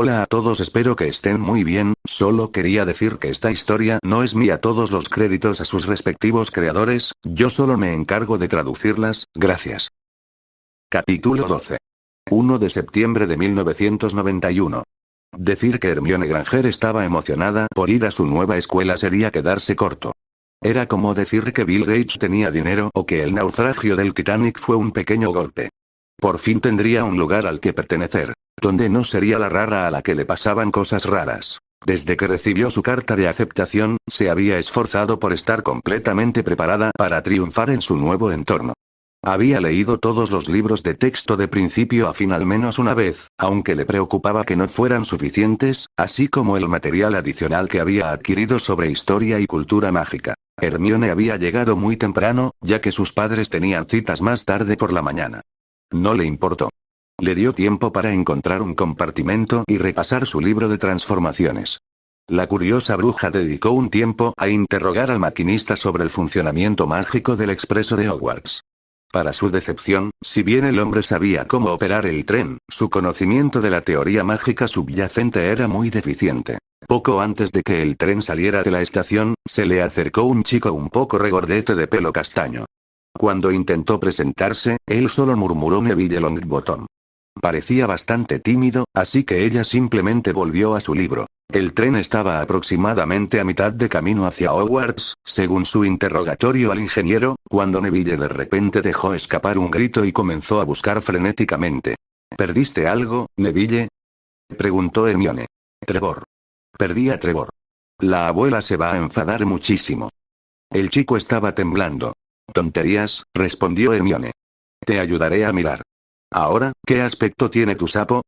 Hola a todos, espero que estén muy bien, solo quería decir que esta historia no es mía, todos los créditos a sus respectivos creadores, yo solo me encargo de traducirlas, gracias. Capítulo 12. 1 de septiembre de 1991. Decir que Hermione Granger estaba emocionada por ir a su nueva escuela sería quedarse corto. Era como decir que Bill Gates tenía dinero o que el naufragio del Titanic fue un pequeño golpe. Por fin tendría un lugar al que pertenecer, donde no sería la rara a la que le pasaban cosas raras. Desde que recibió su carta de aceptación, se había esforzado por estar completamente preparada para triunfar en su nuevo entorno. Había leído todos los libros de texto de principio a fin al menos una vez, aunque le preocupaba que no fueran suficientes, así como el material adicional que había adquirido sobre historia y cultura mágica. Hermione había llegado muy temprano, ya que sus padres tenían citas más tarde por la mañana. No le importó. Le dio tiempo para encontrar un compartimento y repasar su libro de transformaciones. La curiosa bruja dedicó un tiempo a interrogar al maquinista sobre el funcionamiento mágico del expreso de Hogwarts. Para su decepción, si bien el hombre sabía cómo operar el tren, su conocimiento de la teoría mágica subyacente era muy deficiente. Poco antes de que el tren saliera de la estación, se le acercó un chico un poco regordete de pelo castaño. Cuando intentó presentarse, él solo murmuró Neville Longbottom. Parecía bastante tímido, así que ella simplemente volvió a su libro. El tren estaba aproximadamente a mitad de camino hacia Hogwarts, según su interrogatorio al ingeniero, cuando Neville de repente dejó escapar un grito y comenzó a buscar frenéticamente. ¿Perdiste algo, Neville?, preguntó Hermione. Trevor. Perdí a Trevor. La abuela se va a enfadar muchísimo. El chico estaba temblando. Tonterías, respondió Hermione. Te ayudaré a mirar. Ahora, ¿qué aspecto tiene tu sapo?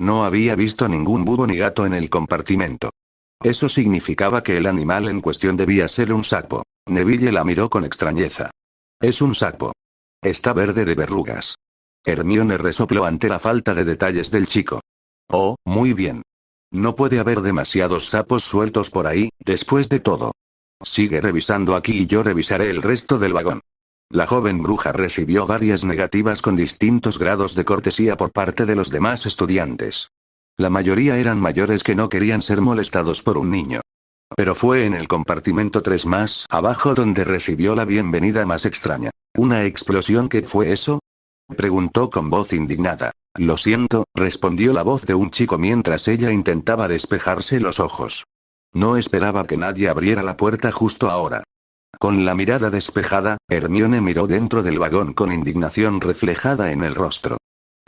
No había visto ningún búho ni gato en el compartimento. Eso significaba que el animal en cuestión debía ser un sapo. Neville la miró con extrañeza. Es un sapo. Está verde de verrugas. Hermione resopló ante la falta de detalles del chico. Oh, muy bien. No puede haber demasiados sapos sueltos por ahí, después de todo. Sigue revisando aquí y yo revisaré el resto del vagón. La joven bruja recibió varias negativas con distintos grados de cortesía por parte de los demás estudiantes. La mayoría eran mayores que no querían ser molestados por un niño. Pero fue en el compartimento 3 más abajo donde recibió la bienvenida más extraña. ¿Una explosión? ¿Qué fue eso?, preguntó con voz indignada. Lo siento, respondió la voz de un chico mientras ella intentaba despejarse los ojos. No esperaba que nadie abriera la puerta justo ahora. Con la mirada despejada, Hermione miró dentro del vagón con indignación reflejada en el rostro.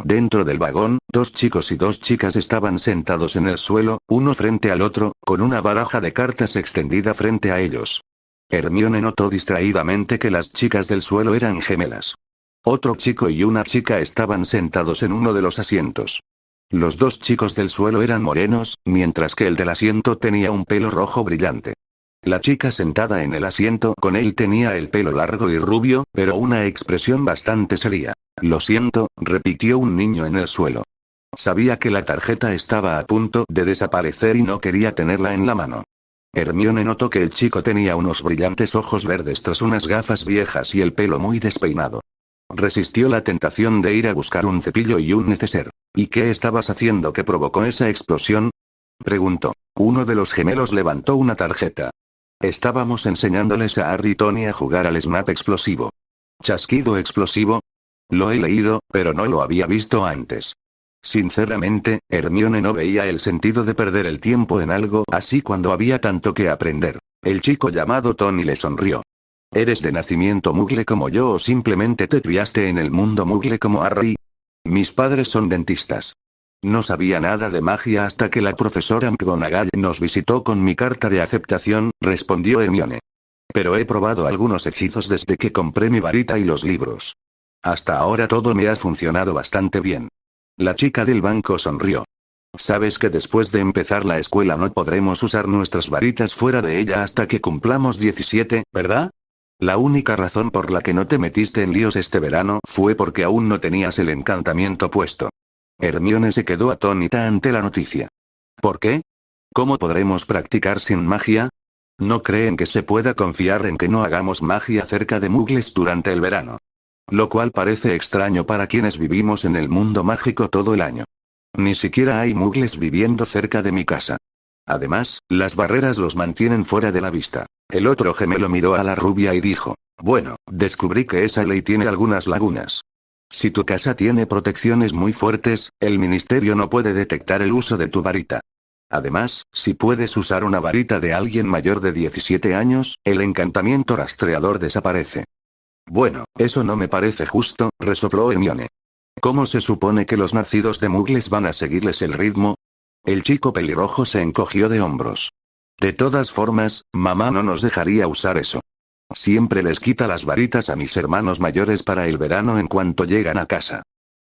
Dentro del vagón, 2 chicos y 2 chicas estaban sentados en el suelo, uno frente al otro, con una baraja de cartas extendida frente a ellos. Hermione notó distraídamente que las chicas del suelo eran gemelas. Otro chico y una chica estaban sentados en uno de los asientos. Los 2 chicos del suelo eran morenos, mientras que el del asiento tenía un pelo rojo brillante. La chica sentada en el asiento con él tenía el pelo largo y rubio, pero una expresión bastante seria. Lo siento, repitió un niño en el suelo. Sabía que la tarjeta estaba a punto de desaparecer y no quería tenerla en la mano. Hermione notó que el chico tenía unos brillantes ojos verdes tras unas gafas viejas y el pelo muy despeinado. Resistió la tentación de ir a buscar un cepillo y un neceser. ¿Y qué estabas haciendo que provocó esa explosión?, preguntó. Uno de los gemelos levantó una tarjeta. Estábamos enseñándoles a Harry y Tony a jugar al snap explosivo. ¿Chasquido explosivo? Lo he leído, pero no lo había visto antes. Sinceramente, Hermione no veía el sentido de perder el tiempo en algo así cuando había tanto que aprender. El chico llamado Tony le sonrió. ¿Eres de nacimiento muggle como yo o simplemente te criaste en el mundo muggle como Harry? Mis padres son dentistas. No sabía nada de magia hasta que la profesora McGonagall nos visitó con mi carta de aceptación, respondió Hermione. Pero he probado algunos hechizos desde que compré mi varita y los libros. Hasta ahora todo me ha funcionado bastante bien. La chica del banco sonrió. Sabes que después de empezar la escuela no podremos usar nuestras varitas fuera de ella hasta que cumplamos 17, ¿verdad? La única razón por la que no te metiste en líos este verano fue porque aún no tenías el encantamiento puesto. Hermione se quedó atónita ante la noticia. ¿Por qué? ¿Cómo podremos practicar sin magia? ¿No creen que se pueda confiar en que no hagamos magia cerca de muggles durante el verano? Lo cual parece extraño para quienes vivimos en el mundo mágico todo el año. Ni siquiera hay mugles viviendo cerca de mi casa. Además, las barreras los mantienen fuera de la vista. El otro gemelo miró a la rubia y dijo: bueno, descubrí que esa ley tiene algunas lagunas. Si tu casa tiene protecciones muy fuertes, el ministerio no puede detectar el uso de tu varita. Además, si puedes usar una varita de alguien mayor de 17 años, el encantamiento rastreador desaparece. Bueno, eso no me parece justo, resopló Hermione. ¿Cómo se supone que los nacidos de mugles van a seguirles el ritmo? El chico pelirrojo se encogió de hombros. De todas formas, mamá no nos dejaría usar eso. Siempre les quita las varitas a mis hermanos mayores para el verano en cuanto llegan a casa.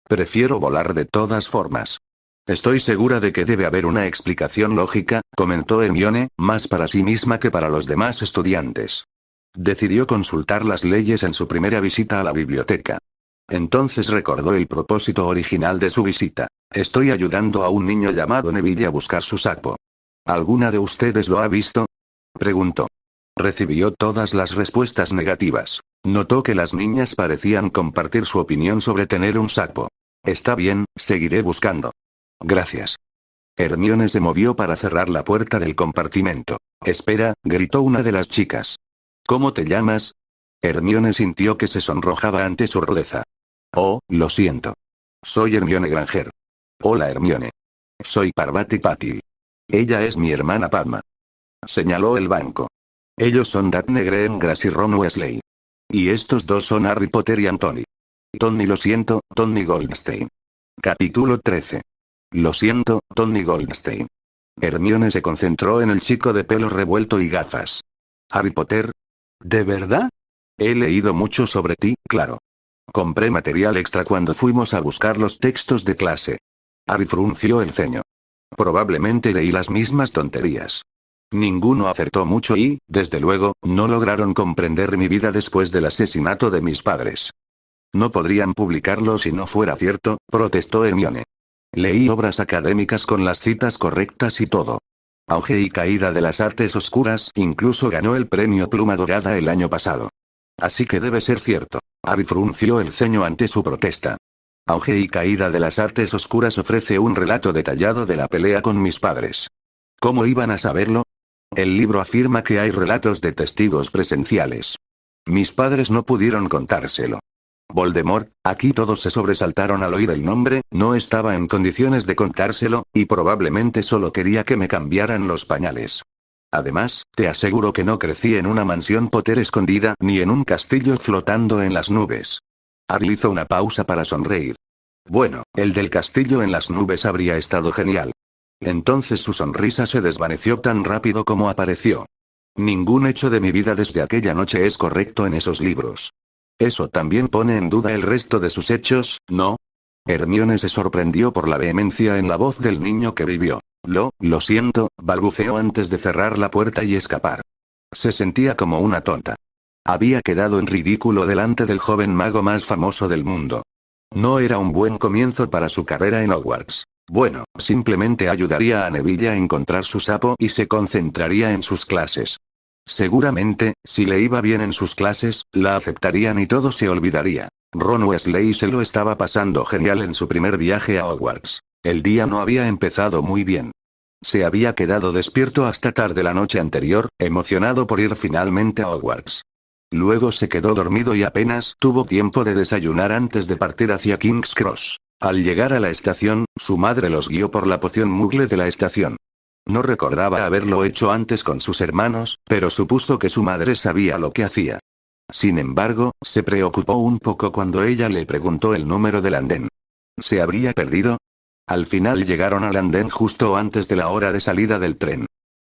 Prefiero volar de todas formas. Estoy segura de que debe haber una explicación lógica, comentó Hermione, más para sí misma que para los demás estudiantes. Decidió consultar las leyes en su primera visita a la biblioteca. Entonces recordó el propósito original de su visita. Estoy ayudando a un niño llamado Neville a buscar su sapo. ¿Alguna de ustedes lo ha visto? Preguntó. Recibió todas las respuestas negativas. Notó que las niñas parecían compartir su opinión sobre tener un sapo. Está bien, seguiré buscando. Gracias. Hermione se movió para cerrar la puerta del compartimento. Espera, gritó una de las chicas. ¿Cómo te llamas? Hermione sintió que se sonrojaba ante su rudeza. Oh, lo siento. Soy Hermione Granger. Hola Hermione. Soy Parvati Patil. Ella es mi hermana Padma. Señaló el banco. Ellos son Daphne Greengrass y Ron Weasley. Y estos dos son Harry Potter y Anthony. Tony lo siento, Tony Goldstein. Capítulo 13. Lo siento, Tony Goldstein. Hermione se concentró en el chico de pelo revuelto y gafas. ¿Harry Potter? ¿De verdad? He leído mucho sobre ti, claro. Compré material extra cuando fuimos a buscar los textos de clase. Harry frunció el ceño. Probablemente leí las mismas tonterías. Ninguno acertó mucho y, desde luego, no lograron comprender mi vida después del asesinato de mis padres. No podrían publicarlo si no fuera cierto, protestó Hermione. Leí obras académicas con las citas correctas y todo. Auge y caída de las artes oscuras, incluso ganó el premio Pluma Dorada el año pasado. Así que debe ser cierto. Harry frunció el ceño ante su protesta. Auge y caída de las artes oscuras ofrece un relato detallado de la pelea con mis padres. ¿Cómo iban a saberlo? El libro afirma que hay relatos de testigos presenciales. Mis padres no pudieron contárselo. Voldemort, aquí todos se sobresaltaron al oír el nombre, no estaba en condiciones de contárselo, y probablemente solo quería que me cambiaran los pañales. Además, te aseguro que no crecí en una mansión Potter escondida ni en un castillo flotando en las nubes. Harry hizo una pausa para sonreír. Bueno, el del castillo en las nubes habría estado genial. Entonces su sonrisa se desvaneció tan rápido como apareció. Ningún hecho de mi vida desde aquella noche es correcto en esos libros. Eso también pone en duda el resto de sus hechos, ¿no? Hermione se sorprendió por la vehemencia en la voz del niño que vivió. Lo siento, balbuceó antes de cerrar la puerta y escapar. Se sentía como una tonta. Había quedado en ridículo delante del joven mago más famoso del mundo. No era un buen comienzo para su carrera en Hogwarts. Bueno, simplemente ayudaría a Neville a encontrar su sapo y se concentraría en sus clases. Seguramente, si le iba bien en sus clases, la aceptarían y todo se olvidaría. Ron Weasley se lo estaba pasando genial en su primer viaje a Hogwarts. El día no había empezado muy bien. Se había quedado despierto hasta tarde la noche anterior, emocionado por ir finalmente a Hogwarts. Luego se quedó dormido y apenas tuvo tiempo de desayunar antes de partir hacia King's Cross. Al llegar a la estación, su madre los guió por la poción mugle de la estación. No recordaba haberlo hecho antes con sus hermanos, pero supuso que su madre sabía lo que hacía. Sin embargo, se preocupó un poco cuando ella le preguntó el número del andén. ¿Se habría perdido? Al final llegaron al andén justo antes de la hora de salida del tren.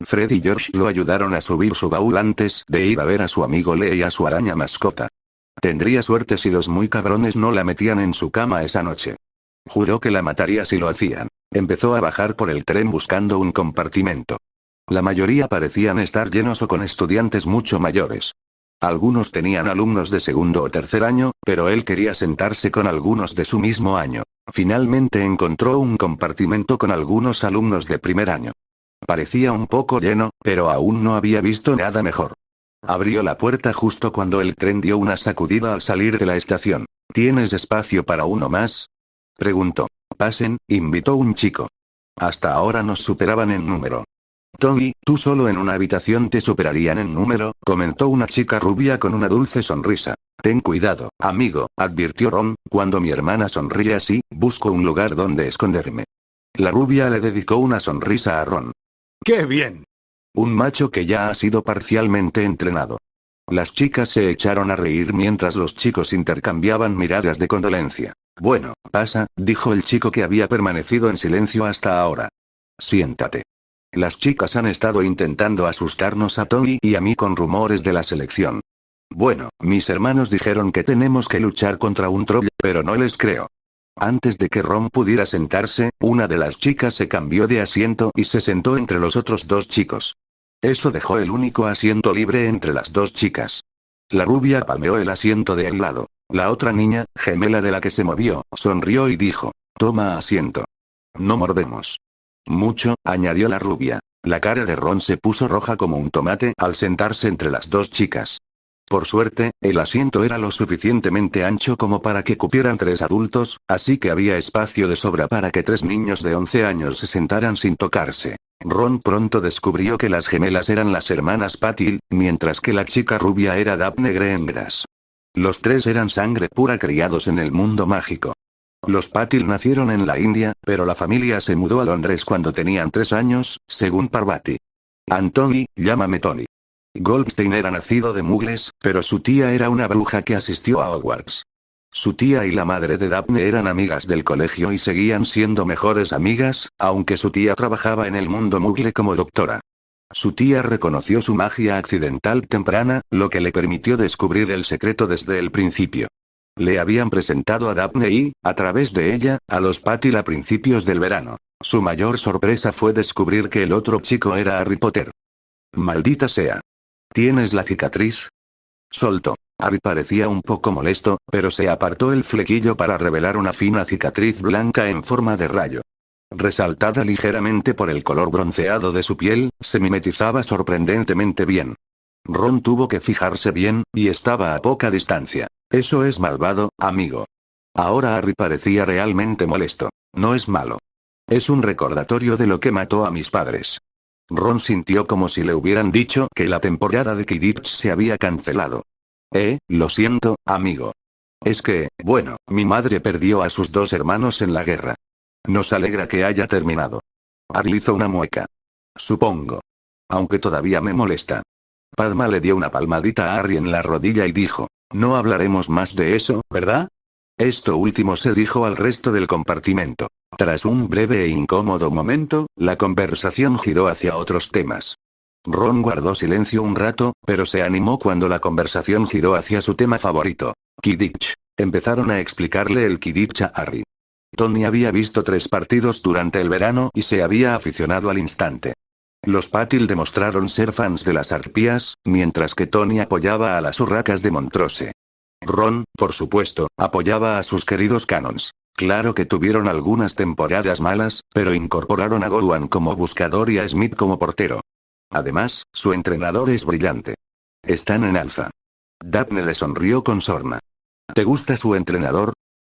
Fred y George lo ayudaron a subir su baúl antes de ir a ver a su amigo Lee y a su araña mascota. Tendría suerte si los muy cabrones no la metían en su cama esa noche. Juró que la mataría si lo hacían. Empezó a bajar por el tren buscando un compartimento. La mayoría parecían estar llenos o con estudiantes mucho mayores. Algunos tenían alumnos de segundo o tercer año, pero él quería sentarse con algunos de su mismo año. Finalmente encontró un compartimento con algunos alumnos de primer año. Parecía un poco lleno, pero aún no había visto nada mejor. Abrió la puerta justo cuando el tren dio una sacudida al salir de la estación. ¿Tienes espacio para uno más?, preguntó. Pasen, invitó un chico. Hasta ahora nos superaban en número. Tony, tú solo en una habitación te superarían en número, comentó una chica rubia con una dulce sonrisa. Ten cuidado, amigo, advirtió Ron, cuando mi hermana sonríe así, busco un lugar donde esconderme. La rubia le dedicó una sonrisa a Ron. ¡Qué bien! Un macho que ya ha sido parcialmente entrenado. Las chicas se echaron a reír mientras los chicos intercambiaban miradas de condolencia. Bueno, pasa, dijo el chico que había permanecido en silencio hasta ahora. Siéntate. Las chicas han estado intentando asustarnos a Tony y a mí con rumores de la selección. Bueno, mis hermanos dijeron que tenemos que luchar contra un troll, pero no les creo. Antes de que Ron pudiera sentarse, una de las chicas se cambió de asiento y se sentó entre los otros dos chicos. Eso dejó el único asiento libre entre las dos chicas. La rubia palmeó el asiento de al lado. La otra niña, gemela de la que se movió, sonrió y dijo, toma asiento. No mordemos. Mucho, añadió la rubia. La cara de Ron se puso roja como un tomate al sentarse entre las dos chicas. Por suerte, el asiento era lo suficientemente ancho como para que cupieran 3 adultos, así que había espacio de sobra para que 3 niños de 11 años se sentaran sin tocarse. Ron pronto descubrió que las gemelas eran las hermanas Patil, mientras que la chica rubia era Daphne Greengrass. Los 3 eran sangre pura criados en el mundo mágico. Los Patil nacieron en la India, pero la familia se mudó a Londres cuando tenían 3 años, según Parvati. Anthony, llámame Tony. Goldstein era nacido de Mugles, pero su tía era una bruja que asistió a Hogwarts. Su tía y la madre de Daphne eran amigas del colegio y seguían siendo mejores amigas, aunque su tía trabajaba en el mundo Mugle como doctora. Su tía reconoció su magia accidental temprana, lo que le permitió descubrir el secreto desde el principio. Le habían presentado a Daphne y, a través de ella, a los Patil a principios del verano. Su mayor sorpresa fue descubrir que el otro chico era Harry Potter. Maldita sea. ¿Tienes la cicatriz? Soltó. Harry parecía un poco molesto, pero se apartó el flequillo para revelar una fina cicatriz blanca en forma de rayo. Resaltada ligeramente por el color bronceado de su piel, se mimetizaba sorprendentemente bien. Ron tuvo que fijarse bien, y estaba a poca distancia. Eso es malvado, amigo. Ahora Harry parecía realmente molesto. No es malo. Es un recordatorio de lo que mató a mis padres. Ron sintió como si le hubieran dicho que la temporada de Quidditch se había cancelado. Lo siento, amigo. Es que, bueno, mi madre perdió a sus 2 hermanos en la guerra. Nos alegra que haya terminado. Harry hizo una mueca. Supongo. Aunque todavía me molesta. Padma le dio una palmadita a Harry en la rodilla y dijo, no hablaremos más de eso, ¿verdad? Esto último se dijo al resto del compartimento. Tras un breve e incómodo momento, la conversación giró hacia otros temas. Ron guardó silencio un rato, pero se animó cuando la conversación giró hacia su tema favorito, Quidditch. Empezaron a explicarle el Quidditch a Harry. Tony había visto 3 partidos durante el verano y se había aficionado al instante. Los Patil demostraron ser fans de las arpías, mientras que Tony apoyaba a las urracas de Montrose. Ron, por supuesto, apoyaba a sus queridos Canons. Claro que tuvieron algunas temporadas malas, pero incorporaron a Gowan como buscador y a Smith como portero. Además, su entrenador es brillante. Están en alza. Daphne le sonrió con sorna. ¿Te gusta su entrenador?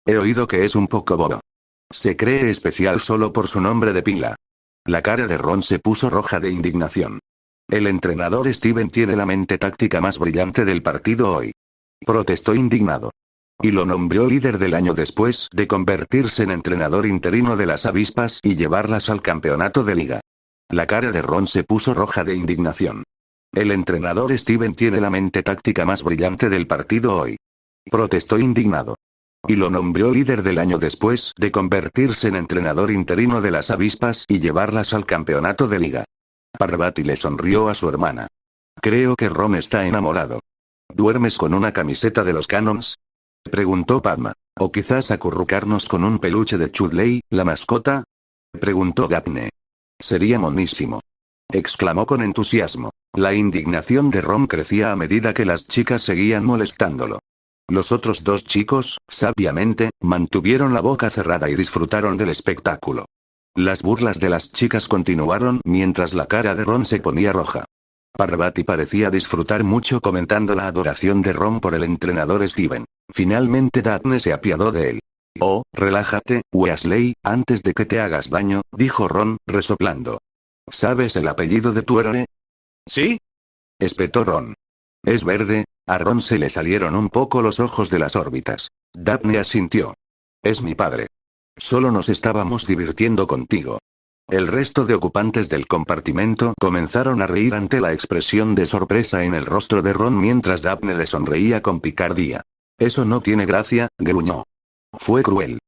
He oído que es un poco bobo. Se cree especial solo por su nombre de pila. La cara de Ron se puso roja de indignación. El entrenador Steven tiene la mente táctica más brillante del partido hoy. Protestó indignado. Y lo nombró líder del año después de convertirse en entrenador interino de las avispas y llevarlas al campeonato de liga. La cara de Ron se puso roja de indignación. El entrenador Steven tiene la mente táctica más brillante del partido hoy. Protestó indignado. Y lo nombró líder del año después de convertirse en entrenador interino de las avispas y llevarlas al campeonato de liga. Parvati le sonrió a su hermana. Creo que Ron está enamorado. ¿Duermes con una camiseta de los Canons? Preguntó Padma. ¿O quizás acurrucarnos con un peluche de Chudley, la mascota? Preguntó Daphne. Sería monísimo. Exclamó con entusiasmo. La indignación de Ron crecía a medida que las chicas seguían molestándolo. Los otros 2 chicos, sabiamente, mantuvieron la boca cerrada y disfrutaron del espectáculo. Las burlas de las chicas continuaron mientras la cara de Ron se ponía roja. Parvati parecía disfrutar mucho comentando la adoración de Ron por el entrenador Steven. Finalmente Daphne se apiadó de él. Oh, relájate, Weasley, antes de que te hagas daño, dijo Ron, resoplando. ¿Sabes el apellido de tu héroe? ¿Sí? Espetó Ron. Es verde. A Ron se le salieron un poco los ojos de las órbitas. Daphne asintió. Es mi padre. Solo nos estábamos divirtiendo contigo. El resto de ocupantes del compartimento comenzaron a reír ante la expresión de sorpresa en el rostro de Ron mientras Daphne le sonreía con picardía. Eso no tiene gracia, gruñó. Fue cruel.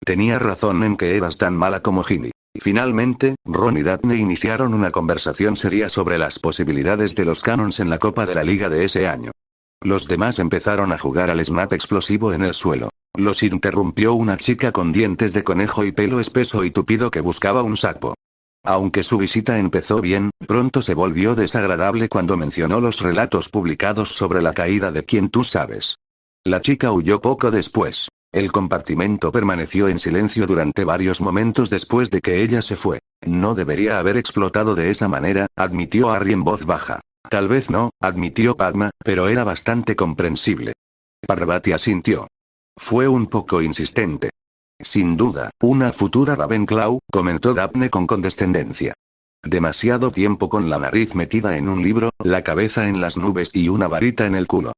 Tenía razón en que eras tan mala como Ginny. Finalmente, Ron y Daphne iniciaron una conversación seria sobre las posibilidades de los Cannons en la Copa de la Liga de ese año. Los demás empezaron a jugar al snap explosivo en el suelo. Los interrumpió una chica con dientes de conejo y pelo espeso y tupido que buscaba un sapo. Aunque su visita empezó bien, pronto se volvió desagradable cuando mencionó los relatos publicados sobre la caída de quien tú sabes. La chica huyó poco después. El compartimento permaneció en silencio durante varios momentos después de que ella se fue. No debería haber explotado de esa manera, admitió Harry en voz baja. Tal vez no, admitió Padma, pero era bastante comprensible. Parvati asintió. Fue un poco insistente. Sin duda, una futura Ravenclaw, comentó Daphne con condescendencia. Demasiado tiempo con la nariz metida en un libro, la cabeza en las nubes y una varita en el culo.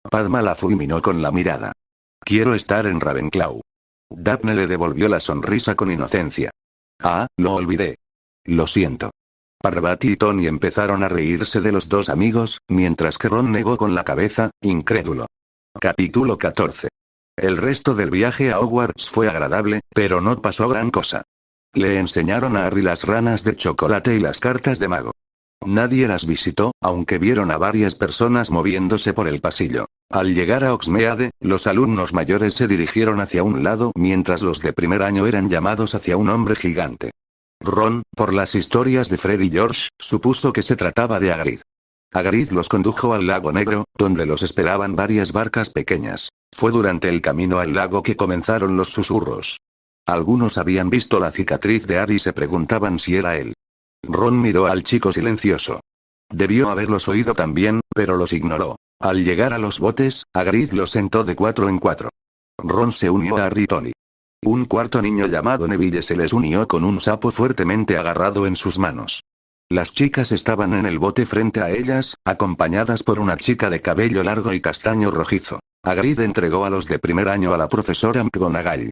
Padma la fulminó con la mirada. Quiero estar en Ravenclaw. Daphne le devolvió la sonrisa con inocencia. Ah, lo olvidé. Lo siento. Parvati y Tony empezaron a reírse de los dos amigos, mientras que Ron negó con la cabeza, incrédulo. Capítulo 14. El resto del viaje a Hogwarts fue agradable, pero no pasó gran cosa. Le enseñaron a Harry las ranas de chocolate y las cartas de mago. Nadie las visitó, aunque vieron a varias personas moviéndose por el pasillo. Al llegar a Hogsmeade, los alumnos mayores se dirigieron hacia un lado mientras los de primer año eran llamados hacia un hombre gigante. Ron, por las historias de Fred y George, supuso que se trataba de Hagrid. Hagrid los condujo al lago Negro, donde los esperaban varias barcas pequeñas. Fue durante el camino al lago que comenzaron los susurros. Algunos habían visto la cicatriz de Harry y se preguntaban si era él. Ron miró al chico silencioso. Debió haberlos oído también, pero los ignoró. Al llegar a los botes, Hagrid los sentó de 4 en 4. Ron se unió a Harry y Tony. Un cuarto niño llamado Neville se les unió con un sapo fuertemente agarrado en sus manos. Las chicas estaban en el bote frente a ellas, acompañadas por una chica de cabello largo y castaño rojizo. Hagrid entregó a los de primer año a la profesora McGonagall.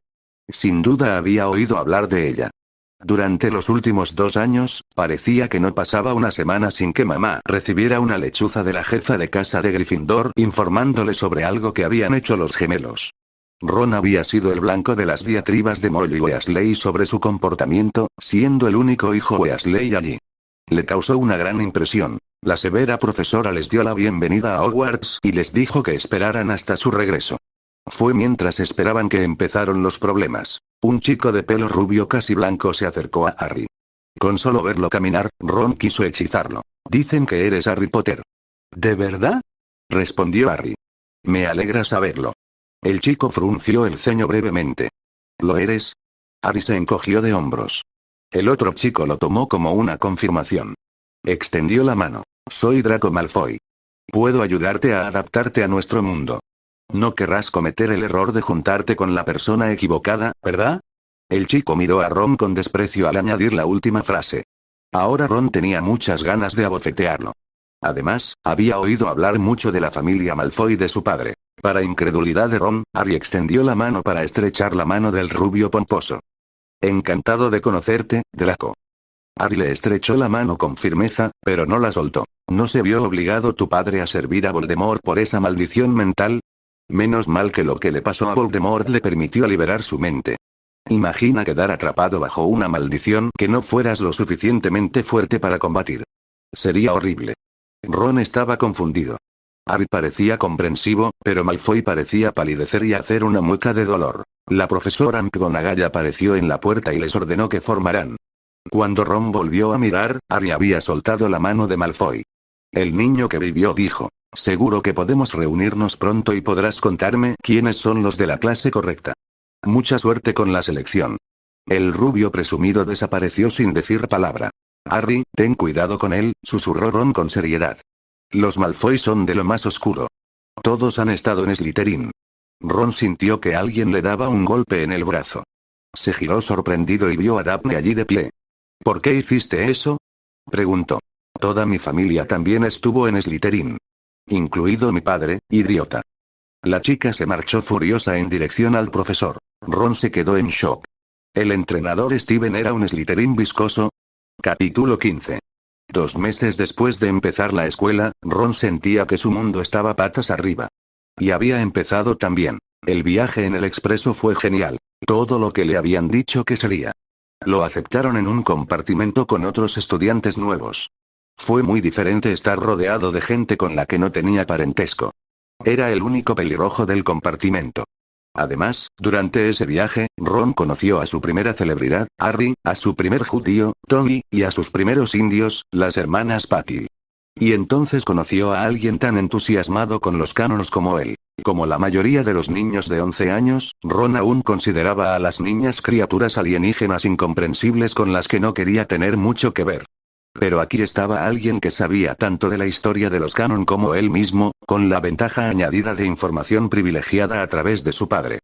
Sin duda había oído hablar de ella. Durante los últimos 2 años, parecía que no pasaba una semana sin que mamá recibiera una lechuza de la jefa de casa de Gryffindor informándole sobre algo que habían hecho los gemelos. Ron había sido el blanco de las diatribas de Molly Weasley sobre su comportamiento, siendo el único hijo Weasley allí. Le causó una gran impresión. La severa profesora les dio la bienvenida a Hogwarts y les dijo que esperaran hasta su regreso. Fue mientras esperaban que empezaron los problemas. Un chico de pelo rubio casi blanco se acercó a Harry. Con solo verlo caminar, Ron quiso hechizarlo. Dicen que eres Harry Potter. ¿De verdad? Respondió Harry. Me alegra saberlo. El chico frunció el ceño brevemente. ¿Lo eres? Harry se encogió de hombros. El otro chico lo tomó como una confirmación. Extendió la mano. Soy Draco Malfoy. Puedo ayudarte a adaptarte a nuestro mundo. No querrás cometer el error de juntarte con la persona equivocada, ¿verdad? El chico miró a Ron con desprecio al añadir la última frase. Ahora Ron tenía muchas ganas de abofetearlo. Además, había oído hablar mucho de la familia Malfoy y de su padre. Para incredulidad de Ron, Harry extendió la mano para estrechar la mano del rubio pomposo. Encantado de conocerte, Draco. Harry le estrechó la mano con firmeza, pero no la soltó. ¿No se vio obligado tu padre a servir a Voldemort por esa maldición mental? Menos mal que lo que le pasó a Voldemort le permitió liberar su mente. Imagina quedar atrapado bajo una maldición que no fueras lo suficientemente fuerte para combatir. Sería horrible. Ron estaba confundido. Harry parecía comprensivo, pero Malfoy parecía palidecer y hacer una mueca de dolor. La profesora McGonagall apareció en la puerta y les ordenó que formaran. Cuando Ron volvió a mirar, Harry había soltado la mano de Malfoy. El niño que vivió dijo. Seguro que podemos reunirnos pronto y podrás contarme quiénes son los de la clase correcta. Mucha suerte con la selección. El rubio presumido desapareció sin decir palabra. Harry, ten cuidado con él, susurró Ron con seriedad. Los Malfoy son de lo más oscuro. Todos han estado en Slytherin. Ron sintió que alguien le daba un golpe en el brazo. Se giró sorprendido y vio a Daphne allí de pie. ¿Por qué hiciste eso?, preguntó. Toda mi familia también estuvo en Slytherin. Incluido mi padre, idiota. La chica se marchó furiosa en dirección al profesor. Ron se quedó en shock. ¿El entrenador Steven era un Slytherin viscoso? Capítulo 15. 2 meses después de empezar la escuela, Ron sentía que su mundo estaba patas arriba. Y había empezado también. El viaje en el expreso fue genial. Todo lo que le habían dicho que sería. Lo aceptaron en un compartimento con otros estudiantes nuevos. Fue muy diferente estar rodeado de gente con la que no tenía parentesco. Era el único pelirrojo del compartimento. Además, durante ese viaje, Ron conoció a su primera celebridad, Harry, a su primer judío, Tommy, y a sus primeros indios, las hermanas Patil. Y entonces conoció a alguien tan entusiasmado con los cánones como él. Como la mayoría de los niños de 11 años, Ron aún consideraba a las niñas criaturas alienígenas incomprensibles con las que no quería tener mucho que ver. Pero aquí estaba alguien que sabía tanto de la historia de los canon como él mismo, con la ventaja añadida de información privilegiada a través de su padre.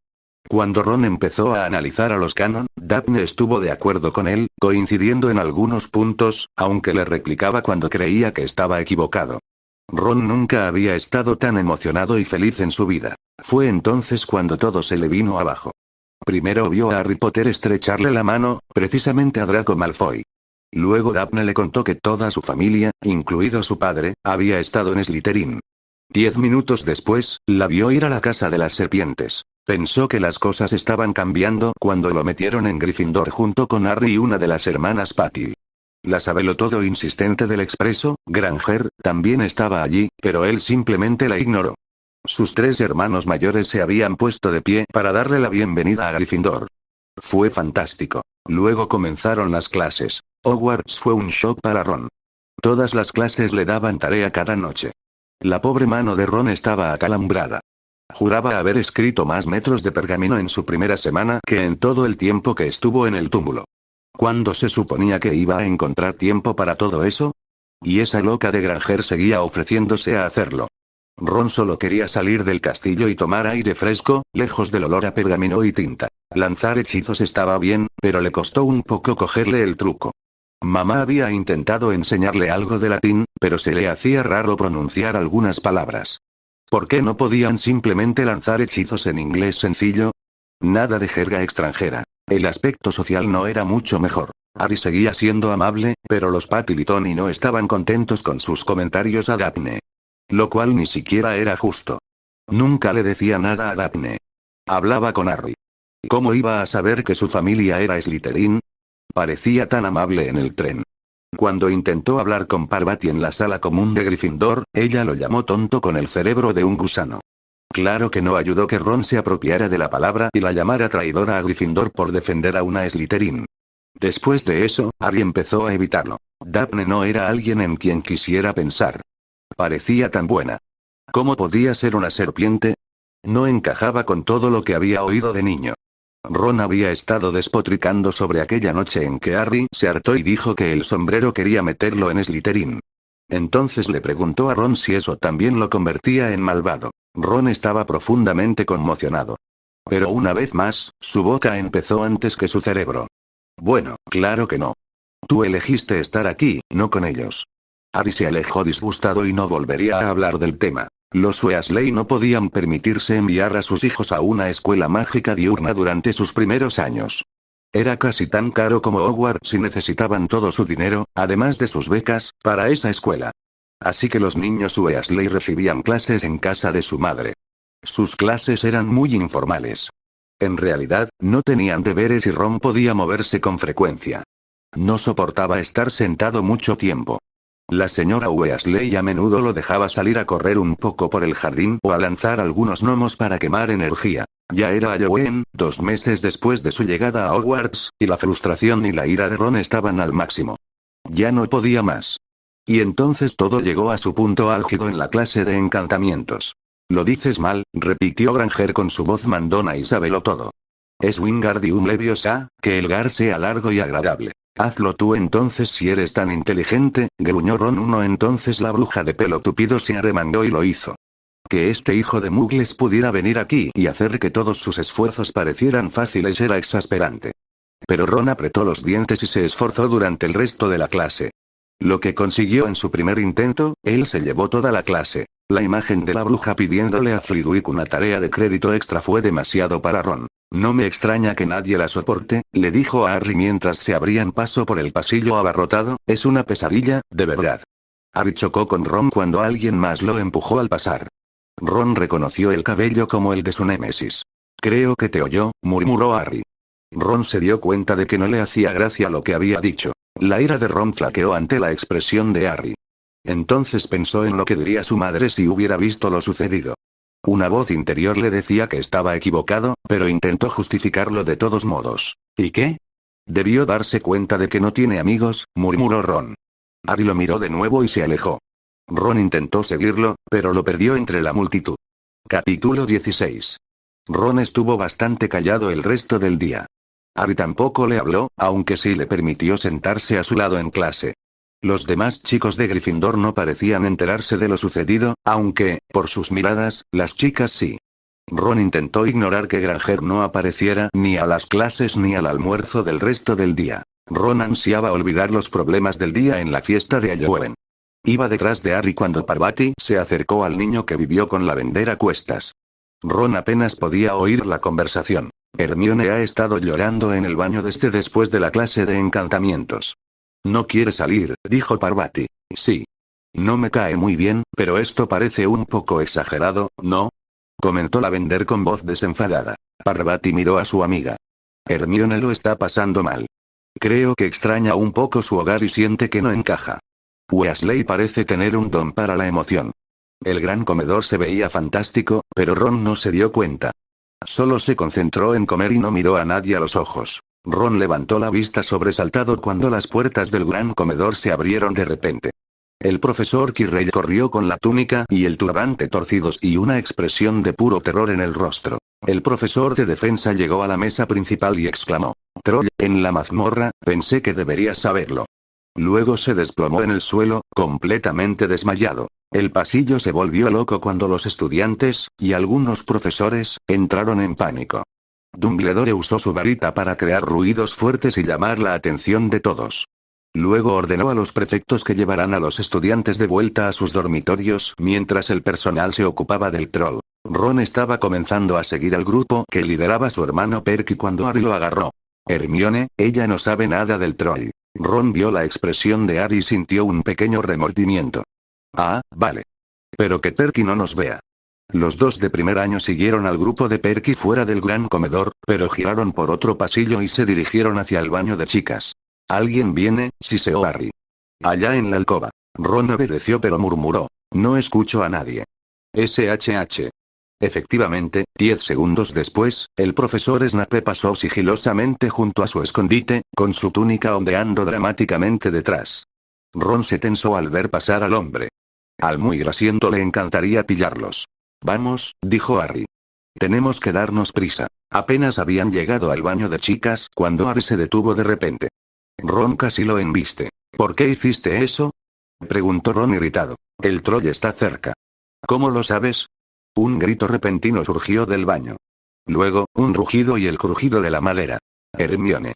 Cuando Ron empezó a analizar a los canon, Daphne estuvo de acuerdo con él, coincidiendo en algunos puntos, aunque le replicaba cuando creía que estaba equivocado. Ron nunca había estado tan emocionado y feliz en su vida. Fue entonces cuando todo se le vino abajo. Primero vio a Harry Potter estrecharle la mano, precisamente a Draco Malfoy. Luego Daphne le contó que toda su familia, incluido su padre, había estado en Slytherin. 10 minutos después, la vio ir a la casa de las serpientes. Pensó que las cosas estaban cambiando cuando lo metieron en Gryffindor junto con Harry y una de las hermanas Patil. La sabelotodo insistente del expreso, Granger, también estaba allí, pero él simplemente la ignoró. Sus 3 hermanos mayores se habían puesto de pie para darle la bienvenida a Gryffindor. Fue fantástico. Luego comenzaron las clases. Hogwarts fue un shock para Ron. Todas las clases le daban tarea cada noche. La pobre mano de Ron estaba acalambrada. Juraba haber escrito más metros de pergamino en su primera semana que en todo el tiempo que estuvo en el túmulo. ¿Cuándo se suponía que iba a encontrar tiempo para todo eso? Y esa loca de Granger seguía ofreciéndose a hacerlo. Ron solo quería salir del castillo y tomar aire fresco, lejos del olor a pergamino y tinta. Lanzar hechizos estaba bien, pero le costó un poco cogerle el truco. Mamá había intentado enseñarle algo de latín, pero se le hacía raro pronunciar algunas palabras. ¿Por qué no podían simplemente lanzar hechizos en inglés sencillo? Nada de jerga extranjera. El aspecto social no era mucho mejor. Harry seguía siendo amable, pero los Patil y Tony no estaban contentos con sus comentarios a Daphne. Lo cual ni siquiera era justo. Nunca le decía nada a Daphne. Hablaba con Harry. ¿Cómo iba a saber que su familia era Slytherin? Parecía tan amable en el tren. Cuando intentó hablar con Parvati en la sala común de Gryffindor, ella lo llamó tonto con el cerebro de un gusano. Claro que no ayudó que Ron se apropiara de la palabra y la llamara traidora a Gryffindor por defender a una Slytherin. Después de eso, Harry empezó a evitarlo. Daphne no era alguien en quien quisiera pensar. Parecía tan buena. ¿Cómo podía ser una serpiente? No encajaba con todo lo que había oído de niño. Ron había estado despotricando sobre aquella noche en que Harry se hartó y dijo que el sombrero quería meterlo en Slytherin. Entonces le preguntó a Ron si eso también lo convertía en malvado. Ron estaba profundamente conmocionado. Pero una vez más, su boca empezó antes que su cerebro. Bueno, claro que no. Tú elegiste estar aquí, no con ellos. Harry se alejó disgustado y no volvería a hablar del tema. Los Weasley no podían permitirse enviar a sus hijos a una escuela mágica diurna durante sus primeros años. Era casi tan caro como Hogwarts y necesitaban todo su dinero, además de sus becas, para esa escuela. Así que los niños Weasley recibían clases en casa de su madre. Sus clases eran muy informales. En realidad, no tenían deberes y Ron podía moverse con frecuencia. No soportaba estar sentado mucho tiempo. La señora Weasley a menudo lo dejaba salir a correr un poco por el jardín o a lanzar algunos gnomos para quemar energía. Ya era Halloween, 2 meses después de su llegada a Hogwarts, y la frustración y la ira de Ron estaban al máximo. Ya no podía más. Y entonces todo llegó a su punto álgido en la clase de encantamientos. Lo dices mal, repitió Granger con su voz mandona y sabelotodo. Es Wingardium Leviosa, que el gar sea largo y agradable. Hazlo tú entonces si eres tan inteligente, gruñó Ron 1. Entonces la bruja de pelo tupido se arremangó y lo hizo. Que este hijo de Mugles pudiera venir aquí y hacer que todos sus esfuerzos parecieran fáciles era exasperante. Pero Ron apretó los dientes y se esforzó durante el resto de la clase. Lo que consiguió en su primer intento, él se llevó toda la clase. La imagen de la bruja pidiéndole a Flitwick una tarea de crédito extra fue demasiado para Ron. No me extraña que nadie la soporte, le dijo a Harry mientras se abrían paso por el pasillo abarrotado, es una pesadilla, de verdad. Harry chocó con Ron cuando alguien más lo empujó al pasar. Ron reconoció el cabello como el de su némesis. Creo que te oyó, murmuró Harry. Ron se dio cuenta de que no le hacía gracia lo que había dicho. La ira de Ron flaqueó ante la expresión de Harry. Entonces pensó en lo que diría su madre si hubiera visto lo sucedido. Una voz interior le decía que estaba equivocado, pero intentó justificarlo de todos modos. ¿Y qué? Debió darse cuenta de que no tiene amigos, murmuró Ron. Harry lo miró de nuevo y se alejó. Ron intentó seguirlo, pero lo perdió entre la multitud. Capítulo 16. Ron estuvo bastante callado el resto del día. Harry tampoco le habló, aunque sí le permitió sentarse a su lado en clase. Los demás chicos de Gryffindor no parecían enterarse de lo sucedido, aunque, por sus miradas, las chicas sí. Ron intentó ignorar que Granger no apareciera ni a las clases ni al almuerzo del resto del día. Ron ansiaba olvidar los problemas del día en la fiesta de Halloween. Iba detrás de Harry cuando Parvati se acercó al niño que vivió con Lavender a cuestas. Ron apenas podía oír la conversación. Hermione ha estado llorando en el baño después de la clase de encantamientos. No quiere salir, dijo Parvati. Sí. No me cae muy bien, pero esto parece un poco exagerado, ¿no? Comentó Lavender con voz desenfadada. Parvati miró a su amiga. Hermione lo está pasando mal. Creo que extraña un poco su hogar y siente que no encaja. Weasley parece tener un don para la emoción. El gran comedor se veía fantástico, pero Ron no se dio cuenta. Solo se concentró en comer y no miró a nadie a los ojos. Ron levantó la vista sobresaltado cuando las puertas del gran comedor se abrieron de repente. El profesor Quirrell corrió con la túnica y el turbante torcidos y una expresión de puro terror en el rostro. El profesor de defensa llegó a la mesa principal y exclamó: «Troll, en la mazmorra, pensé que deberías saberlo». Luego se desplomó en el suelo, completamente desmayado. El pasillo se volvió loco cuando los estudiantes, y algunos profesores, entraron en pánico. Dumbledore usó su varita para crear ruidos fuertes y llamar la atención de todos. Luego ordenó a los prefectos que llevaran a los estudiantes de vuelta a sus dormitorios mientras el personal se ocupaba del troll. Ron estaba comenzando a seguir al grupo que lideraba su hermano Perky cuando Harry lo agarró. Hermione, ella no sabe nada del troll. Ron vio la expresión de Harry y sintió un pequeño remordimiento. Ah, vale. Pero que Perky no nos vea. Los dos de primer año siguieron al grupo de Perky fuera del gran comedor, pero giraron por otro pasillo y se dirigieron hacia el baño de chicas. «Alguien viene», siseó Harry. «Allá en la alcoba». Ron obedeció pero murmuró: «No escucho a nadie». SHH. Efectivamente, 10 segundos después, el profesor Snape pasó sigilosamente junto a su escondite, con su túnica ondeando dramáticamente detrás. Ron se tensó al ver pasar al hombre. Al muy grasiento le encantaría pillarlos. «Vamos», dijo Harry. «Tenemos que darnos prisa». Apenas habían llegado al baño de chicas cuando Harry se detuvo de repente. Ron casi lo embiste. «¿Por qué hiciste eso?», preguntó Ron irritado. «El troll está cerca». «¿Cómo lo sabes?». Un grito repentino surgió del baño. Luego, un rugido y el crujido de la madera. «Hermione»,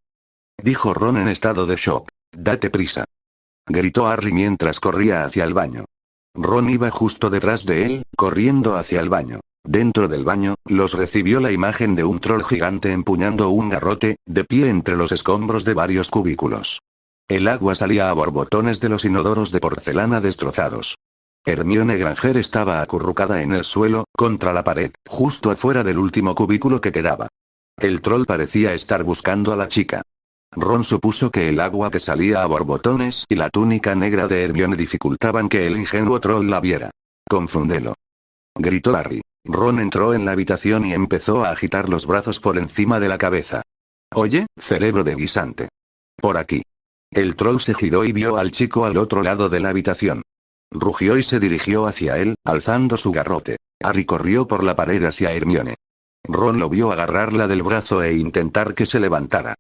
dijo Ron en estado de shock. «Date prisa», gritó Harry mientras corría hacia el baño. Ron iba justo detrás de él, corriendo hacia el baño. Dentro del baño, los recibió la imagen de un troll gigante empuñando un garrote, de pie entre los escombros de varios cubículos. El agua salía a borbotones de los inodoros de porcelana destrozados. Hermione Granger estaba acurrucada en el suelo, contra la pared, justo afuera del último cubículo que quedaba. El troll parecía estar buscando a la chica. Ron supuso que el agua que salía a borbotones y la túnica negra de Hermione dificultaban que el ingenuo troll la viera. «Confúndelo», gritó Harry. Ron entró en la habitación y empezó a agitar los brazos por encima de la cabeza. «Oye, cerebro de guisante. Por aquí». El troll se giró y vio al chico al otro lado de la habitación. Rugió y se dirigió hacia él, alzando su garrote. Harry corrió por la pared hacia Hermione. Ron lo vio agarrarla del brazo e intentar que se levantara.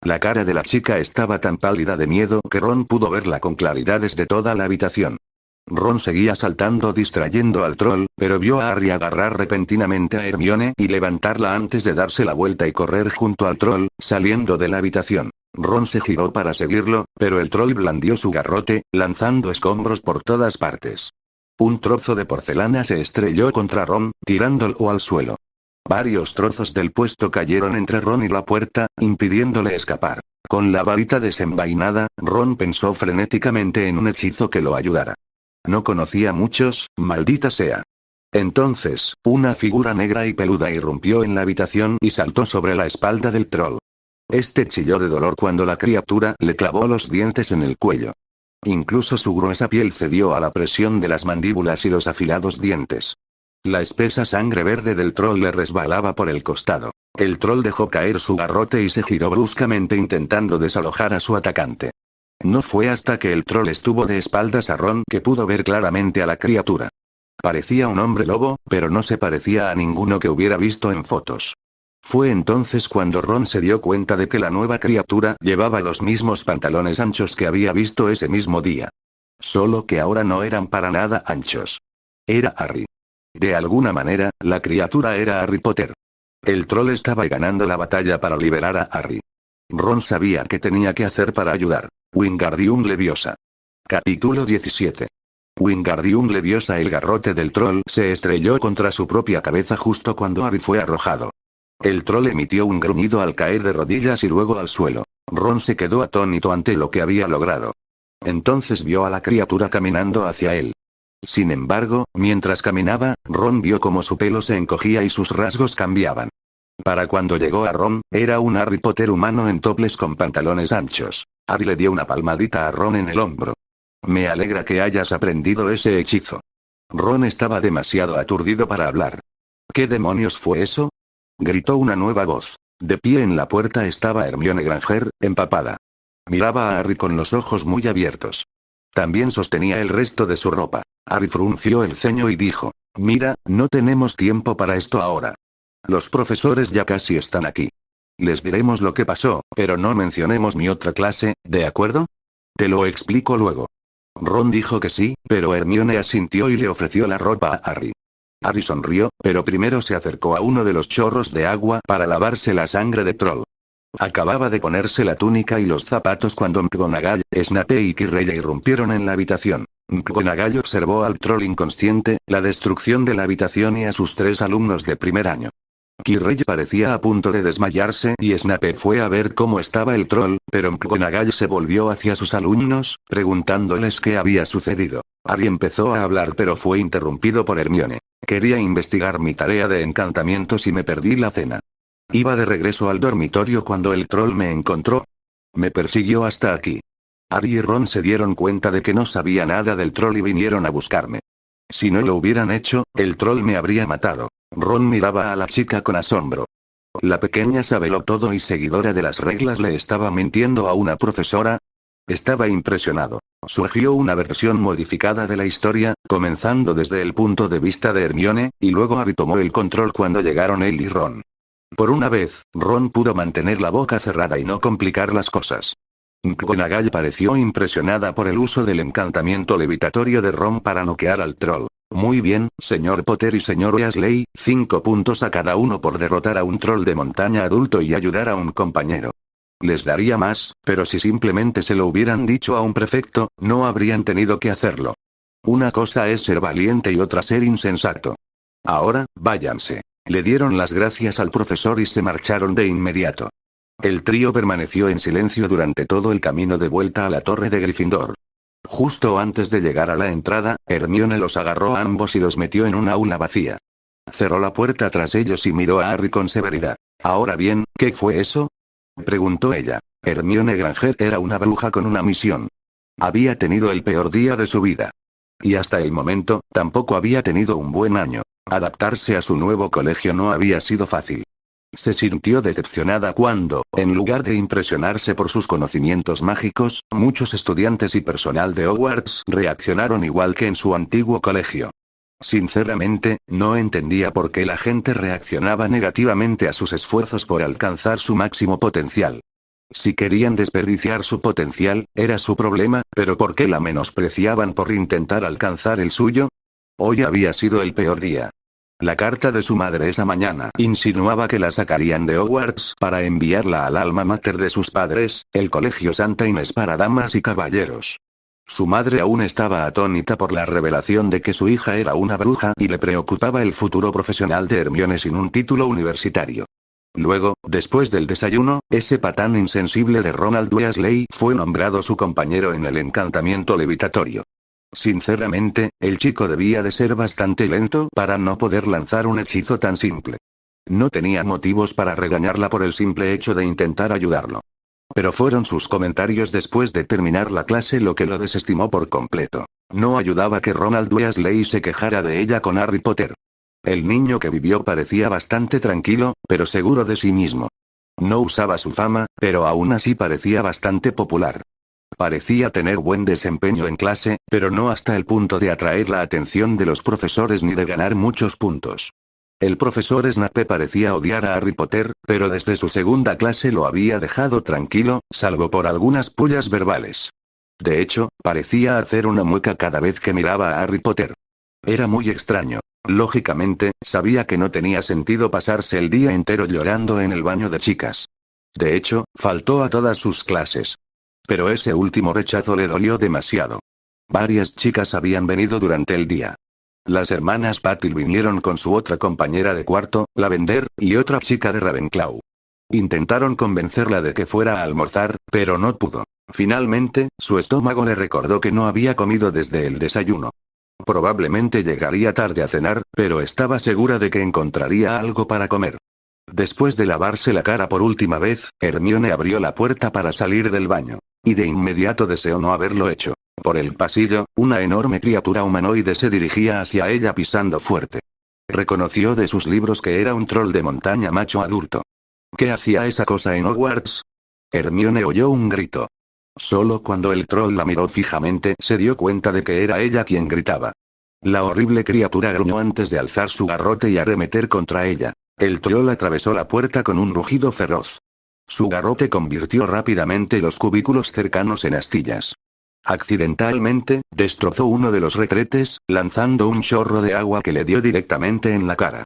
La cara de la chica estaba tan pálida de miedo que Ron pudo verla con claridad desde toda la habitación. Ron seguía saltando distrayendo al troll, pero vio a Harry agarrar repentinamente a Hermione y levantarla antes de darse la vuelta y correr junto al troll, saliendo de la habitación. Ron se giró para seguirlo, pero el troll blandió su garrote, lanzando escombros por todas partes. Un trozo de porcelana se estrelló contra Ron, tirándolo al suelo. Varios trozos del puesto cayeron entre Ron y la puerta, impidiéndole escapar. Con la varita desenvainada, Ron pensó frenéticamente en un hechizo que lo ayudara. No conocía muchos, maldita sea. Entonces, una figura negra y peluda irrumpió en la habitación y saltó sobre la espalda del troll. Este chilló de dolor cuando la criatura le clavó los dientes en el cuello. Incluso su gruesa piel cedió a la presión de las mandíbulas y los afilados dientes. La espesa sangre verde del troll le resbalaba por el costado. El troll dejó caer su garrote y se giró bruscamente intentando desalojar a su atacante. No fue hasta que el troll estuvo de espaldas a Ron que pudo ver claramente a la criatura. Parecía un hombre lobo, pero no se parecía a ninguno que hubiera visto en fotos. Fue entonces cuando Ron se dio cuenta de que la nueva criatura llevaba los mismos pantalones anchos que había visto ese mismo día. Solo que ahora no eran para nada anchos. Era Harry. De alguna manera, la criatura era Harry Potter. El troll estaba ganando la batalla para liberar a Harry. Ron sabía qué tenía que hacer para ayudar. Wingardium Leviosa. Capítulo 17. Wingardium Leviosa. El garrote del troll se estrelló contra su propia cabeza justo cuando Harry fue arrojado. El troll emitió un gruñido al caer de rodillas y luego al suelo. Ron se quedó atónito ante lo que había logrado. Entonces vio a la criatura caminando hacia él. Sin embargo, mientras caminaba, Ron vio cómo su pelo se encogía y sus rasgos cambiaban. Para cuando llegó a Ron, era un Harry Potter humano en toples con pantalones anchos. Harry le dio una palmadita a Ron en el hombro. Me alegra que hayas aprendido ese hechizo. Ron estaba demasiado aturdido para hablar. ¿Qué demonios fue eso? Gritó una nueva voz. De pie en la puerta estaba Hermione Granger, empapada. Miraba a Harry con los ojos muy abiertos. También sostenía el resto de su ropa. Harry frunció el ceño y dijo: Mira, no tenemos tiempo para esto ahora. Los profesores ya casi están aquí. Les diremos lo que pasó, pero no mencionemos mi otra clase, ¿de acuerdo? Te lo explico luego. Ron dijo que sí, pero Hermione asintió y le ofreció la ropa a Harry. Harry sonrió, pero primero se acercó a uno de los chorros de agua para lavarse la sangre de troll. Acababa de ponerse la túnica y los zapatos cuando McGonagall, Snape y Quirrell irrumpieron en la habitación. McGonagall observó al troll inconsciente, la destrucción de la habitación y a sus 3 alumnos de primer año. Quirrell parecía a punto de desmayarse y Snape fue a ver cómo estaba el troll, pero McGonagall se volvió hacia sus alumnos, preguntándoles qué había sucedido. Harry empezó a hablar pero fue interrumpido por Hermione. Quería investigar mi tarea de encantamientos y me perdí la cena. Iba de regreso al dormitorio cuando el troll me encontró. Me persiguió hasta aquí. Harry y Ron se dieron cuenta de que no sabía nada del troll y vinieron a buscarme. Si no lo hubieran hecho, el troll me habría matado. Ron miraba a la chica con asombro. La pequeña sabelo todo y seguidora de las reglas le estaba mintiendo a una profesora. Estaba impresionado. Surgió una versión modificada de la historia, comenzando desde el punto de vista de Hermione, y luego Harry tomó el control cuando llegaron él y Ron. Por una vez, Ron pudo mantener la boca cerrada y no complicar las cosas. McGonagall pareció impresionada por el uso del encantamiento levitatorio de Ron para noquear al troll. Muy bien, señor Potter y señor Weasley, 5 puntos a cada uno por derrotar a un troll de montaña adulto y ayudar a un compañero. Les daría más, pero si simplemente se lo hubieran dicho a un prefecto, no habrían tenido que hacerlo. Una cosa es ser valiente y otra ser insensato. Ahora, váyanse. Le dieron las gracias al profesor y se marcharon de inmediato. El trío permaneció en silencio durante todo el camino de vuelta a la torre de Gryffindor. Justo antes de llegar a la entrada, Hermione los agarró a ambos y los metió en una aula vacía. Cerró la puerta tras ellos y miró a Harry con severidad. Ahora bien, ¿qué fue eso?, preguntó ella. Hermione Granger era una bruja con una misión. Había tenido el peor día de su vida. Y hasta el momento, tampoco había tenido un buen año. Adaptarse a su nuevo colegio no había sido fácil. Se sintió decepcionada cuando, en lugar de impresionarse por sus conocimientos mágicos, muchos estudiantes y personal de Hogwarts reaccionaron igual que en su antiguo colegio. Sinceramente, no entendía por qué la gente reaccionaba negativamente a sus esfuerzos por alcanzar su máximo potencial. Si querían desperdiciar su potencial, era su problema, pero ¿por qué la menospreciaban por intentar alcanzar el suyo? Hoy había sido el peor día. La carta de su madre esa mañana insinuaba que la sacarían de Hogwarts para enviarla al alma mater de sus padres, el Colegio Santa Inés para damas y caballeros. Su madre aún estaba atónita por la revelación de que su hija era una bruja y le preocupaba el futuro profesional de Hermione sin un título universitario. Luego, después del desayuno, ese patán insensible de Ronald Weasley fue nombrado su compañero en el encantamiento levitatorio. Sinceramente, el chico debía de ser bastante lento para no poder lanzar un hechizo tan simple. No tenía motivos para regañarla por el simple hecho de intentar ayudarlo. Pero fueron sus comentarios después de terminar la clase lo que lo desestimó por completo. No ayudaba que Ronald Weasley se quejara de ella con Harry Potter. El niño que vivió parecía bastante tranquilo, pero seguro de sí mismo. No usaba su fama, pero aún así parecía bastante popular. Parecía tener buen desempeño en clase, pero no hasta el punto de atraer la atención de los profesores ni de ganar muchos puntos. El profesor Snape parecía odiar a Harry Potter, pero desde su segunda clase lo había dejado tranquilo, salvo por algunas pullas verbales. De hecho, parecía hacer una mueca cada vez que miraba a Harry Potter. Era muy extraño. Lógicamente, sabía que no tenía sentido pasarse el día entero llorando en el baño de chicas. De hecho, faltó a todas sus clases. Pero ese último rechazo le dolió demasiado. Varias chicas habían venido durante el día. Las hermanas Patil vinieron con su otra compañera de cuarto, Lavender, y otra chica de Ravenclaw. Intentaron convencerla de que fuera a almorzar, pero no pudo. Finalmente, su estómago le recordó que no había comido desde el desayuno. Probablemente llegaría tarde a cenar, pero estaba segura de que encontraría algo para comer. Después de lavarse la cara por última vez, Hermione abrió la puerta para salir del baño. Y de inmediato deseó no haberlo hecho. Por el pasillo, una enorme criatura humanoide se dirigía hacia ella pisando fuerte. Reconoció de sus libros que era un troll de montaña macho adulto. ¿Qué hacía esa cosa en Hogwarts? Hermione oyó un grito. Solo cuando el troll la miró fijamente se dio cuenta de que era ella quien gritaba. La horrible criatura gruñó antes de alzar su garrote y arremeter contra ella. El troll atravesó la puerta con un rugido feroz. Su garrote convirtió rápidamente los cubículos cercanos en astillas. Accidentalmente, destrozó uno de los retretes, lanzando un chorro de agua que le dio directamente en la cara.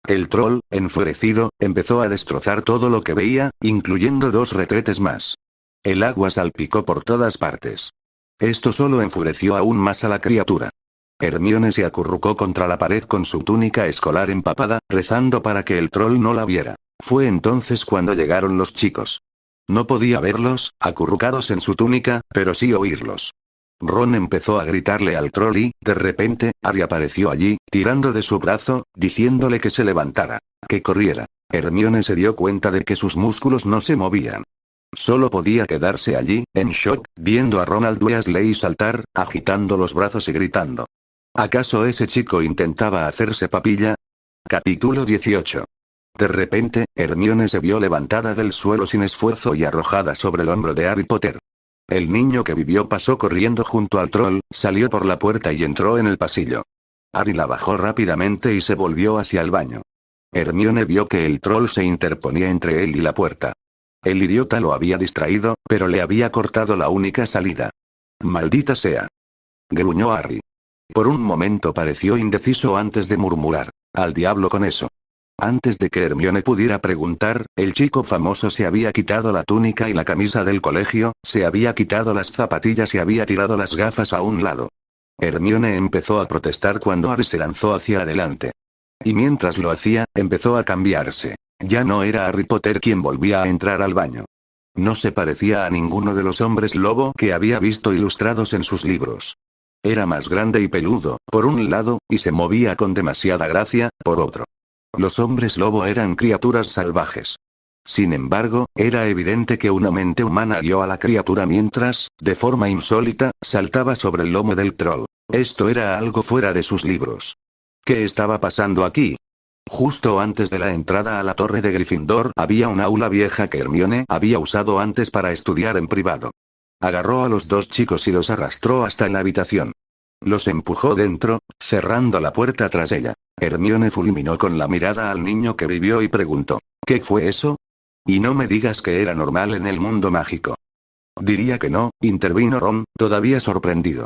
El troll, enfurecido, empezó a destrozar todo lo que veía, incluyendo 2 retretes más. El agua salpicó por todas partes. Esto solo enfureció aún más a la criatura. Hermione se acurrucó contra la pared con su túnica escolar empapada, rezando para que el troll no la viera. Fue entonces cuando llegaron los chicos. No podía verlos, acurrucados en su túnica, pero sí oírlos. Ron empezó a gritarle al troll y, de repente, Harry apareció allí, tirando de su brazo, diciéndole que se levantara, que corriera. Hermione se dio cuenta de que sus músculos no se movían. Solo podía quedarse allí, en shock, viendo a Ronald Weasley saltar, agitando los brazos y gritando. ¿Acaso ese chico intentaba hacerse papilla? Capítulo 18. De repente, Hermione se vio levantada del suelo sin esfuerzo y arrojada sobre el hombro de Harry Potter. El niño que vivió pasó corriendo junto al troll, salió por la puerta y entró en el pasillo. Harry la bajó rápidamente y se volvió hacia el baño. Hermione vio que el troll se interponía entre él y la puerta. El idiota lo había distraído, pero le había cortado la única salida. «Maldita sea», gruñó Harry. Por un momento pareció indeciso antes de murmurar: «Al diablo con eso». Antes de que Hermione pudiera preguntar, el chico famoso se había quitado la túnica y la camisa del colegio, se había quitado las zapatillas y había tirado las gafas a un lado. Hermione empezó a protestar cuando Harry se lanzó hacia adelante. Y mientras lo hacía, empezó a cambiarse. Ya no era Harry Potter quien volvía a entrar al baño. No se parecía a ninguno de los hombres lobo que había visto ilustrados en sus libros. Era más grande y peludo, por un lado, y se movía con demasiada gracia, por otro. Los hombres lobo eran criaturas salvajes. Sin embargo, era evidente que una mente humana guió a la criatura mientras, de forma insólita, saltaba sobre el lomo del troll. Esto era algo fuera de sus libros. ¿Qué estaba pasando aquí? Justo antes de la entrada a la torre de Gryffindor había un aula vieja que Hermione había usado antes para estudiar en privado. Agarró a los 2 chicos y los arrastró hasta la habitación. Los empujó dentro, cerrando la puerta tras ella. Hermione fulminó con la mirada al niño que vivió y preguntó: ¿qué fue eso? Y no me digas que era normal en el mundo mágico. Diría que no, intervino Ron, todavía sorprendido.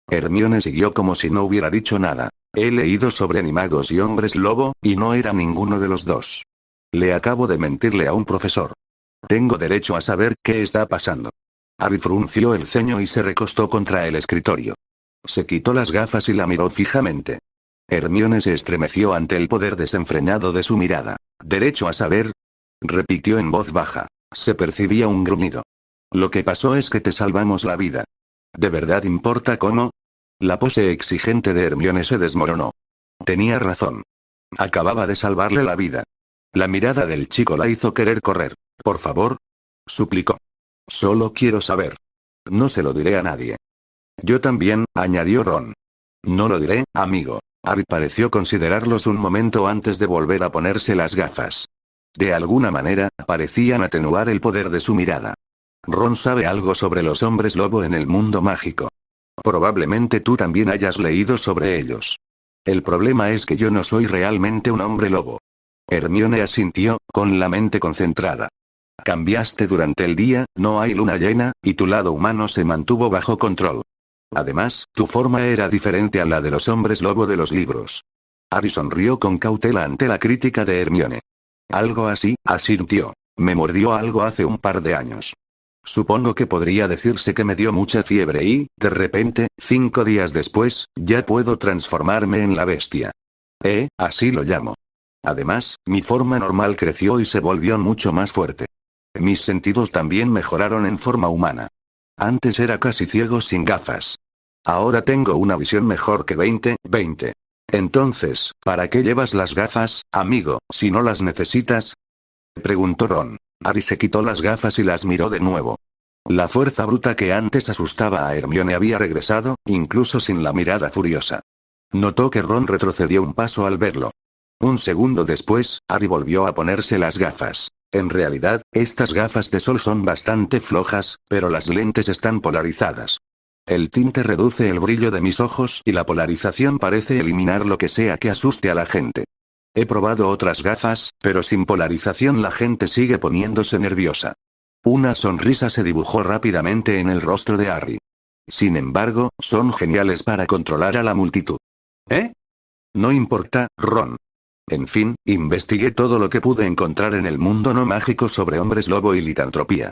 Hermione siguió como si no hubiera dicho nada. He leído sobre animagos y hombres lobo, y no era ninguno de los dos. Le acabo de mentirle a un profesor. Tengo derecho a saber qué está pasando. Harry frunció el ceño y se recostó contra el escritorio. Se quitó las gafas y la miró fijamente. Hermione se estremeció ante el poder desenfrenado de su mirada. ¿Derecho a saber? Repitió en voz baja. Se percibía un gruñido. Lo que pasó es que te salvamos la vida. ¿De verdad importa cómo? La pose exigente de Hermione se desmoronó. Tenía razón. Acababa de salvarle la vida. La mirada del chico la hizo querer correr. Por favor. Suplicó. Solo quiero saber. No se lo diré a nadie. Yo también, añadió Ron. No lo diré, amigo. Harry pareció considerarlos un momento antes de volver a ponerse las gafas. De alguna manera, parecían atenuar el poder de su mirada. Ron sabe algo sobre los hombres lobo en el mundo mágico. Probablemente tú también hayas leído sobre ellos. El problema es que yo no soy realmente un hombre lobo. Hermione asintió, con la mente concentrada. Cambiaste durante el día, no hay luna llena, y tu lado humano se mantuvo bajo control. Además, tu forma era diferente a la de los hombres lobo de los libros. Harry sonrió con cautela ante la crítica de Hermione. Algo así, asintió. Me mordió algo hace un par de años. Supongo que podría decirse que me dio mucha fiebre y, de repente, 5 días después, ya puedo transformarme en la bestia. Así lo llamo. Además, mi forma normal creció y se volvió mucho más fuerte. Mis sentidos también mejoraron en forma humana. Antes era casi ciego sin gafas. Ahora tengo una visión mejor que 20/20. Entonces, ¿para qué llevas las gafas, amigo, si no las necesitas? Preguntó Ron. Harry se quitó las gafas y las miró de nuevo. La fuerza bruta que antes asustaba a Hermione había regresado, incluso sin la mirada furiosa. Notó que Ron retrocedió un paso al verlo. Un segundo después, Harry volvió a ponerse las gafas. En realidad, estas gafas de sol son bastante flojas, pero las lentes están polarizadas. El tinte reduce el brillo de mis ojos y la polarización parece eliminar lo que sea que asuste a la gente. He probado otras gafas, pero sin polarización la gente sigue poniéndose nerviosa. Una sonrisa se dibujó rápidamente en el rostro de Harry. Sin embargo, son geniales para controlar a la multitud. No importa, Ron. En fin, investigué todo lo que pude encontrar en el mundo no mágico sobre hombres lobo y litantropía.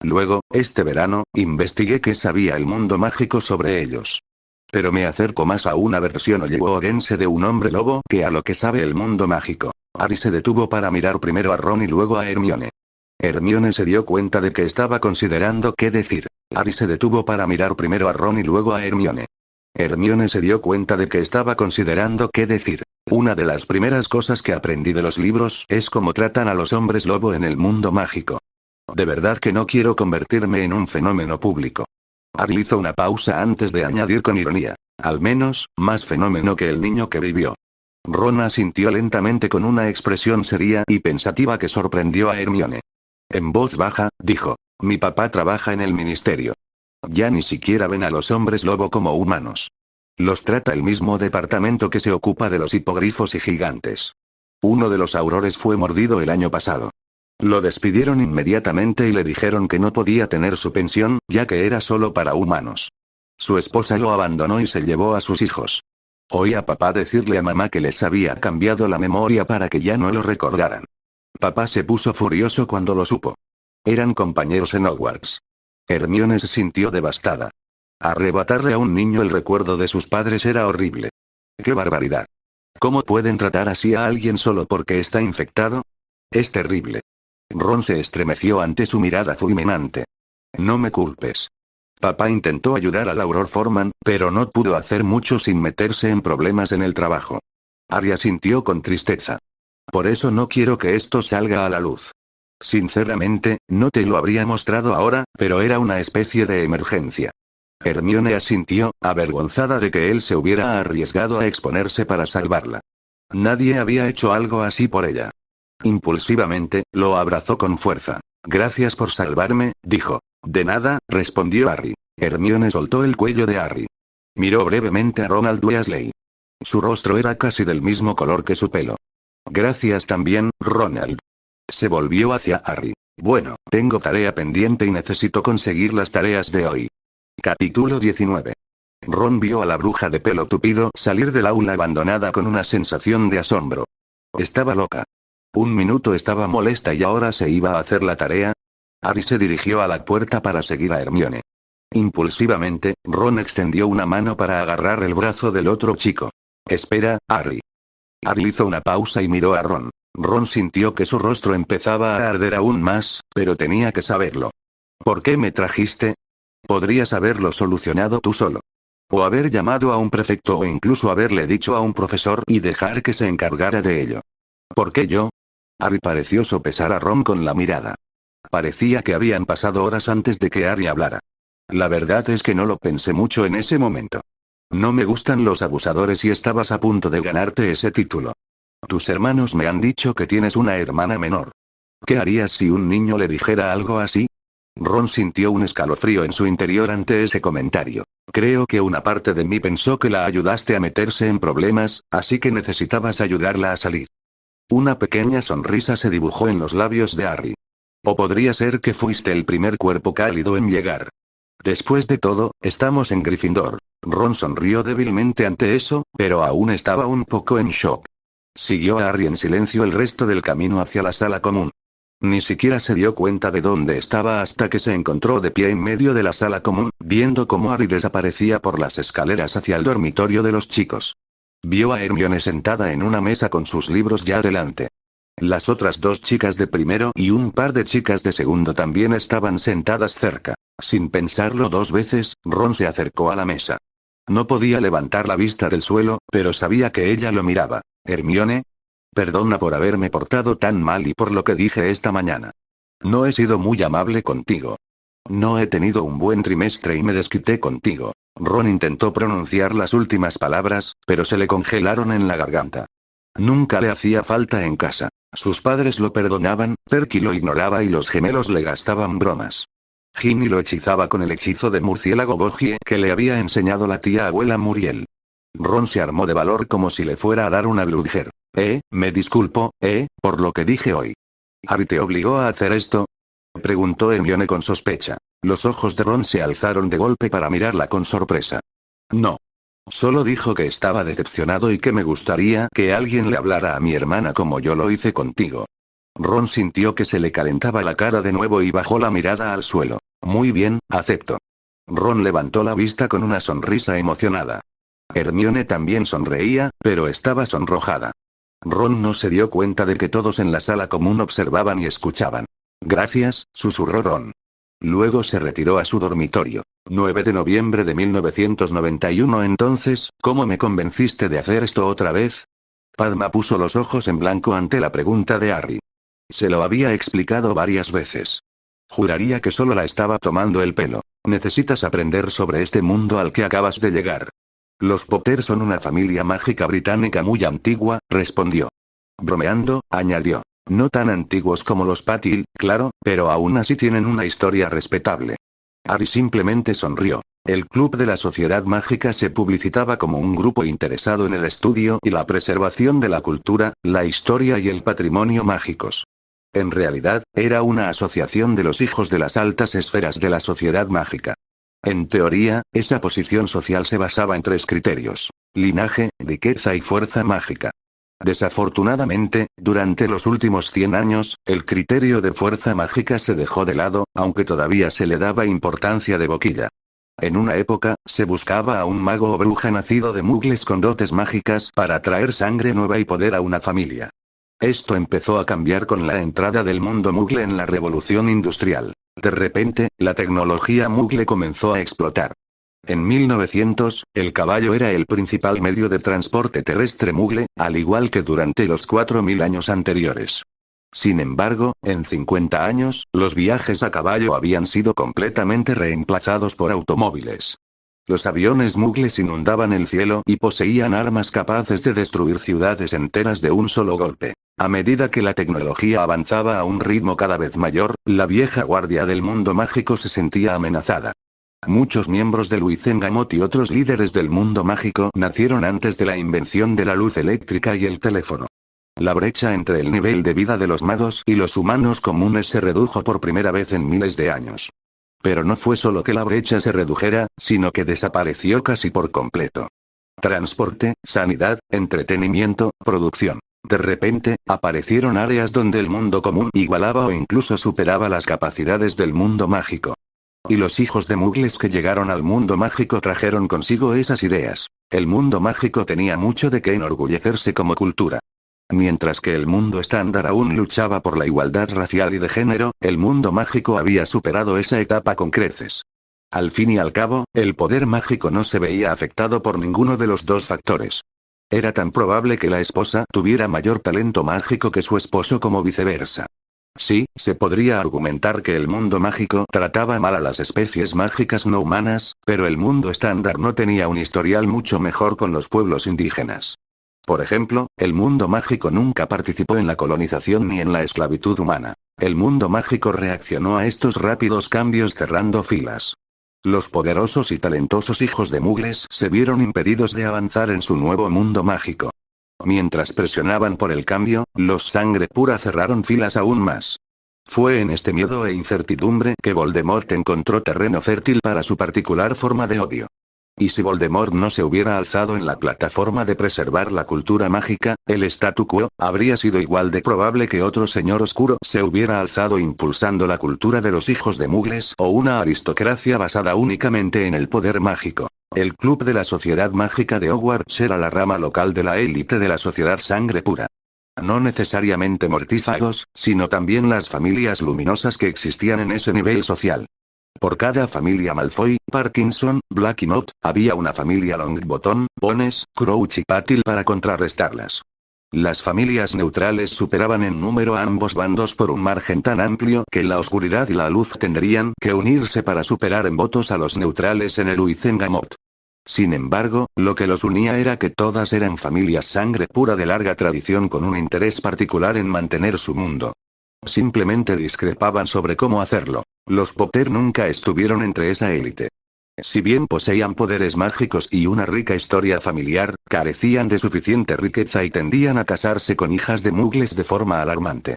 Luego, este verano, investigué qué sabía el mundo mágico sobre ellos. Pero me acerco más a una versión oyense de un hombre lobo que a lo que sabe el mundo mágico. Harry se detuvo para mirar primero a Ron y luego a Hermione. Hermione se dio cuenta de que estaba considerando qué decir. Harry se detuvo para mirar primero a Ron y luego a Hermione. Hermione se dio cuenta de que estaba considerando qué decir. Una de las primeras cosas que aprendí de los libros es cómo tratan a los hombres lobo en el mundo mágico. De verdad que no quiero convertirme en un fenómeno público. Harry hizo una pausa antes de añadir con ironía. Al menos, más fenómeno que el niño que vivió. Ron asintió lentamente con una expresión seria y pensativa que sorprendió a Hermione. En voz baja, dijo, mi papá trabaja en el ministerio. Ya ni siquiera ven a los hombres lobo como humanos. Los trata el mismo departamento que se ocupa de los hipogrifos y gigantes. Uno de los aurores fue mordido el año pasado. Lo despidieron inmediatamente y le dijeron que no podía tener su pensión, ya que era solo para humanos. Su esposa lo abandonó y se llevó a sus hijos. Oí a papá decirle a mamá que les había cambiado la memoria para que ya no lo recordaran. Papá se puso furioso cuando lo supo. Eran compañeros en Hogwarts. Hermione se sintió devastada. Arrebatarle a un niño el recuerdo de sus padres era horrible. ¡Qué barbaridad! ¿Cómo pueden tratar así a alguien solo porque está infectado? Es terrible. Ron se estremeció ante su mirada fulminante. No me culpes. Papá intentó ayudar al Auror Foreman, pero no pudo hacer mucho sin meterse en problemas en el trabajo. Harry asintió con tristeza. Por eso no quiero que esto salga a la luz. Sinceramente, no te lo habría mostrado ahora, pero era una especie de emergencia. Hermione asintió, avergonzada de que él se hubiera arriesgado a exponerse para salvarla. Nadie había hecho algo así por ella. Impulsivamente, lo abrazó con fuerza. Gracias por salvarme, dijo. De nada, respondió Harry. Hermione soltó el cuello de Harry. Miró brevemente a Ronald Weasley. Su rostro era casi del mismo color que su pelo. Gracias también, Ronald. Se volvió hacia Harry. Bueno, tengo tarea pendiente y necesito conseguir las tareas de hoy. Capítulo 19. Ron vio a la bruja de pelo tupido salir del aula abandonada con una sensación de asombro. Estaba loca. Un minuto estaba molesta y ahora se iba a hacer la tarea. Harry se dirigió a la puerta para seguir a Hermione. Impulsivamente, Ron extendió una mano para agarrar el brazo del otro chico. Espera, Harry. Harry hizo una pausa y miró a Ron. Ron sintió que su rostro empezaba a arder aún más, pero tenía que saberlo. ¿Por qué me trajiste? Podrías haberlo solucionado tú solo. O haber llamado a un prefecto o incluso haberle dicho a un profesor y dejar que se encargara de ello. ¿Por qué yo? Harry pareció sopesar a Ron con la mirada. Parecía que habían pasado horas antes de que Harry hablara. La verdad es que no lo pensé mucho en ese momento. No me gustan los abusadores y estabas a punto de ganarte ese título. Tus hermanos me han dicho que tienes una hermana menor. ¿Qué harías si un niño le dijera algo así? Ron sintió un escalofrío en su interior ante ese comentario. Creo que una parte de mí pensó que la ayudaste a meterse en problemas, así que necesitabas ayudarla a salir. Una pequeña sonrisa se dibujó en los labios de Harry. O podría ser que fuiste el primer cuerpo cálido en llegar. Después de todo, estamos en Gryffindor. Ron sonrió débilmente ante eso, pero aún estaba un poco en shock. Siguió a Harry en silencio el resto del camino hacia la sala común. Ni siquiera se dio cuenta de dónde estaba hasta que se encontró de pie en medio de la sala común, viendo cómo Harry desaparecía por las escaleras hacia el dormitorio de los chicos. Vio a Hermione sentada en una mesa con sus libros ya delante. Las otras dos chicas de primero y un par de chicas de segundo también estaban sentadas cerca. Sin pensarlo dos veces, Ron se acercó a la mesa. No podía levantar la vista del suelo, pero sabía que ella lo miraba. ¿Hermione? Perdona por haberme portado tan mal y por lo que dije esta mañana. No he sido muy amable contigo. No he tenido un buen trimestre y me desquité contigo. Ron intentó pronunciar las últimas palabras, pero se le congelaron en la garganta. Nunca le hacía falta en casa. Sus padres lo perdonaban, Perky lo ignoraba y los gemelos le gastaban bromas. Ginny lo hechizaba con el hechizo de murciélago Bogie que le había enseñado la tía abuela Muriel. Ron se armó de valor como si le fuera a dar una bludger. Me disculpo, por lo que dije hoy. ¿Harry te obligó a hacer esto? Preguntó Hermione con sospecha. Los ojos de Ron se alzaron de golpe para mirarla con sorpresa. No. Solo dijo que estaba decepcionado y que me gustaría que alguien le hablara a mi hermana como yo lo hice contigo. Ron sintió que se le calentaba la cara de nuevo y bajó la mirada al suelo. Muy bien, acepto. Ron levantó la vista con una sonrisa emocionada. Hermione también sonreía, pero estaba sonrojada. Ron no se dio cuenta de que todos en la sala común observaban y escuchaban. Gracias, susurró Ron. Luego se retiró a su dormitorio. 9 de noviembre de 1991. Entonces, ¿cómo me convenciste de hacer esto otra vez? Padma puso los ojos en blanco ante la pregunta de Harry. Se lo había explicado varias veces. Juraría que solo la estaba tomando el pelo. Necesitas aprender sobre este mundo al que acabas de llegar. Los Potter son una familia mágica británica muy antigua, respondió. Bromeando, añadió. No tan antiguos como los Patil, claro, pero aún así tienen una historia respetable. Harry simplemente sonrió. El Club de la Sociedad Mágica se publicitaba como un grupo interesado en el estudio y la preservación de la cultura, la historia y el patrimonio mágicos. En realidad, era una asociación de los hijos de las altas esferas de la sociedad mágica. En teoría, esa posición social se basaba en 3 criterios: linaje, riqueza y fuerza mágica. Desafortunadamente, durante los últimos 100 años, el criterio de fuerza mágica se dejó de lado, aunque todavía se le daba importancia de boquilla. En una época, se buscaba a un mago o bruja nacido de mugles con dotes mágicas para traer sangre nueva y poder a una familia. Esto empezó a cambiar con la entrada del mundo mugle en la revolución industrial. De repente, la tecnología mugle comenzó a explotar. En 1900, el caballo era el principal medio de transporte terrestre mugle, al igual que durante los 4000 años anteriores. Sin embargo, en 50 años, los viajes a caballo habían sido completamente reemplazados por automóviles. Los aviones mugles inundaban el cielo y poseían armas capaces de destruir ciudades enteras de un solo golpe. A medida que la tecnología avanzaba a un ritmo cada vez mayor, la vieja guardia del mundo mágico se sentía amenazada. Muchos miembros de Luizengamot y otros líderes del mundo mágico nacieron antes de la invención de la luz eléctrica y el teléfono. La brecha entre el nivel de vida de los magos y los humanos comunes se redujo por primera vez en miles de años. Pero no fue solo que la brecha se redujera, sino que desapareció casi por completo. Transporte, sanidad, entretenimiento, producción. De repente, aparecieron áreas donde el mundo común igualaba o incluso superaba las capacidades del mundo mágico. Y los hijos de Muggles que llegaron al mundo mágico trajeron consigo esas ideas. El mundo mágico tenía mucho de qué enorgullecerse como cultura. Mientras que el mundo estándar aún luchaba por la igualdad racial y de género, el mundo mágico había superado esa etapa con creces. Al fin y al cabo, el poder mágico no se veía afectado por ninguno de los dos factores. Era tan probable que la esposa tuviera mayor talento mágico que su esposo como viceversa. Sí, se podría argumentar que el mundo mágico trataba mal a las especies mágicas no humanas, pero el mundo estándar no tenía un historial mucho mejor con los pueblos indígenas. Por ejemplo, el mundo mágico nunca participó en la colonización ni en la esclavitud humana. El mundo mágico reaccionó a estos rápidos cambios cerrando filas. Los poderosos y talentosos hijos de Muggles se vieron impedidos de avanzar en su nuevo mundo mágico. Mientras presionaban por el cambio, los Sangre Pura cerraron filas aún más. Fue en este miedo e incertidumbre que Voldemort encontró terreno fértil para su particular forma de odio. Y si Voldemort no se hubiera alzado en la plataforma de preservar la cultura mágica, el statu quo habría sido igual de probable que otro señor oscuro se hubiera alzado impulsando la cultura de los hijos de Muggles o una aristocracia basada únicamente en el poder mágico. El club de la Sociedad Mágica de Hogwarts era la rama local de la élite de la Sociedad Sangre Pura. No necesariamente mortífagos, sino también las familias luminosas que existían en ese nivel social. Por cada familia Malfoy, Parkinson, Black y Nott, había una familia Longbottom, Bones, Crouch y Patil para contrarrestarlas. Las familias neutrales superaban en número a ambos bandos por un margen tan amplio que la oscuridad y la luz tendrían que unirse para superar en votos a los neutrales en el Uizengamot. Sin embargo, lo que los unía era que todas eran familias sangre pura de larga tradición con un interés particular en mantener su mundo. Simplemente discrepaban sobre cómo hacerlo. Los Potter nunca estuvieron entre esa élite. Si bien poseían poderes mágicos y una rica historia familiar, carecían de suficiente riqueza y tendían a casarse con hijas de Muggles de forma alarmante.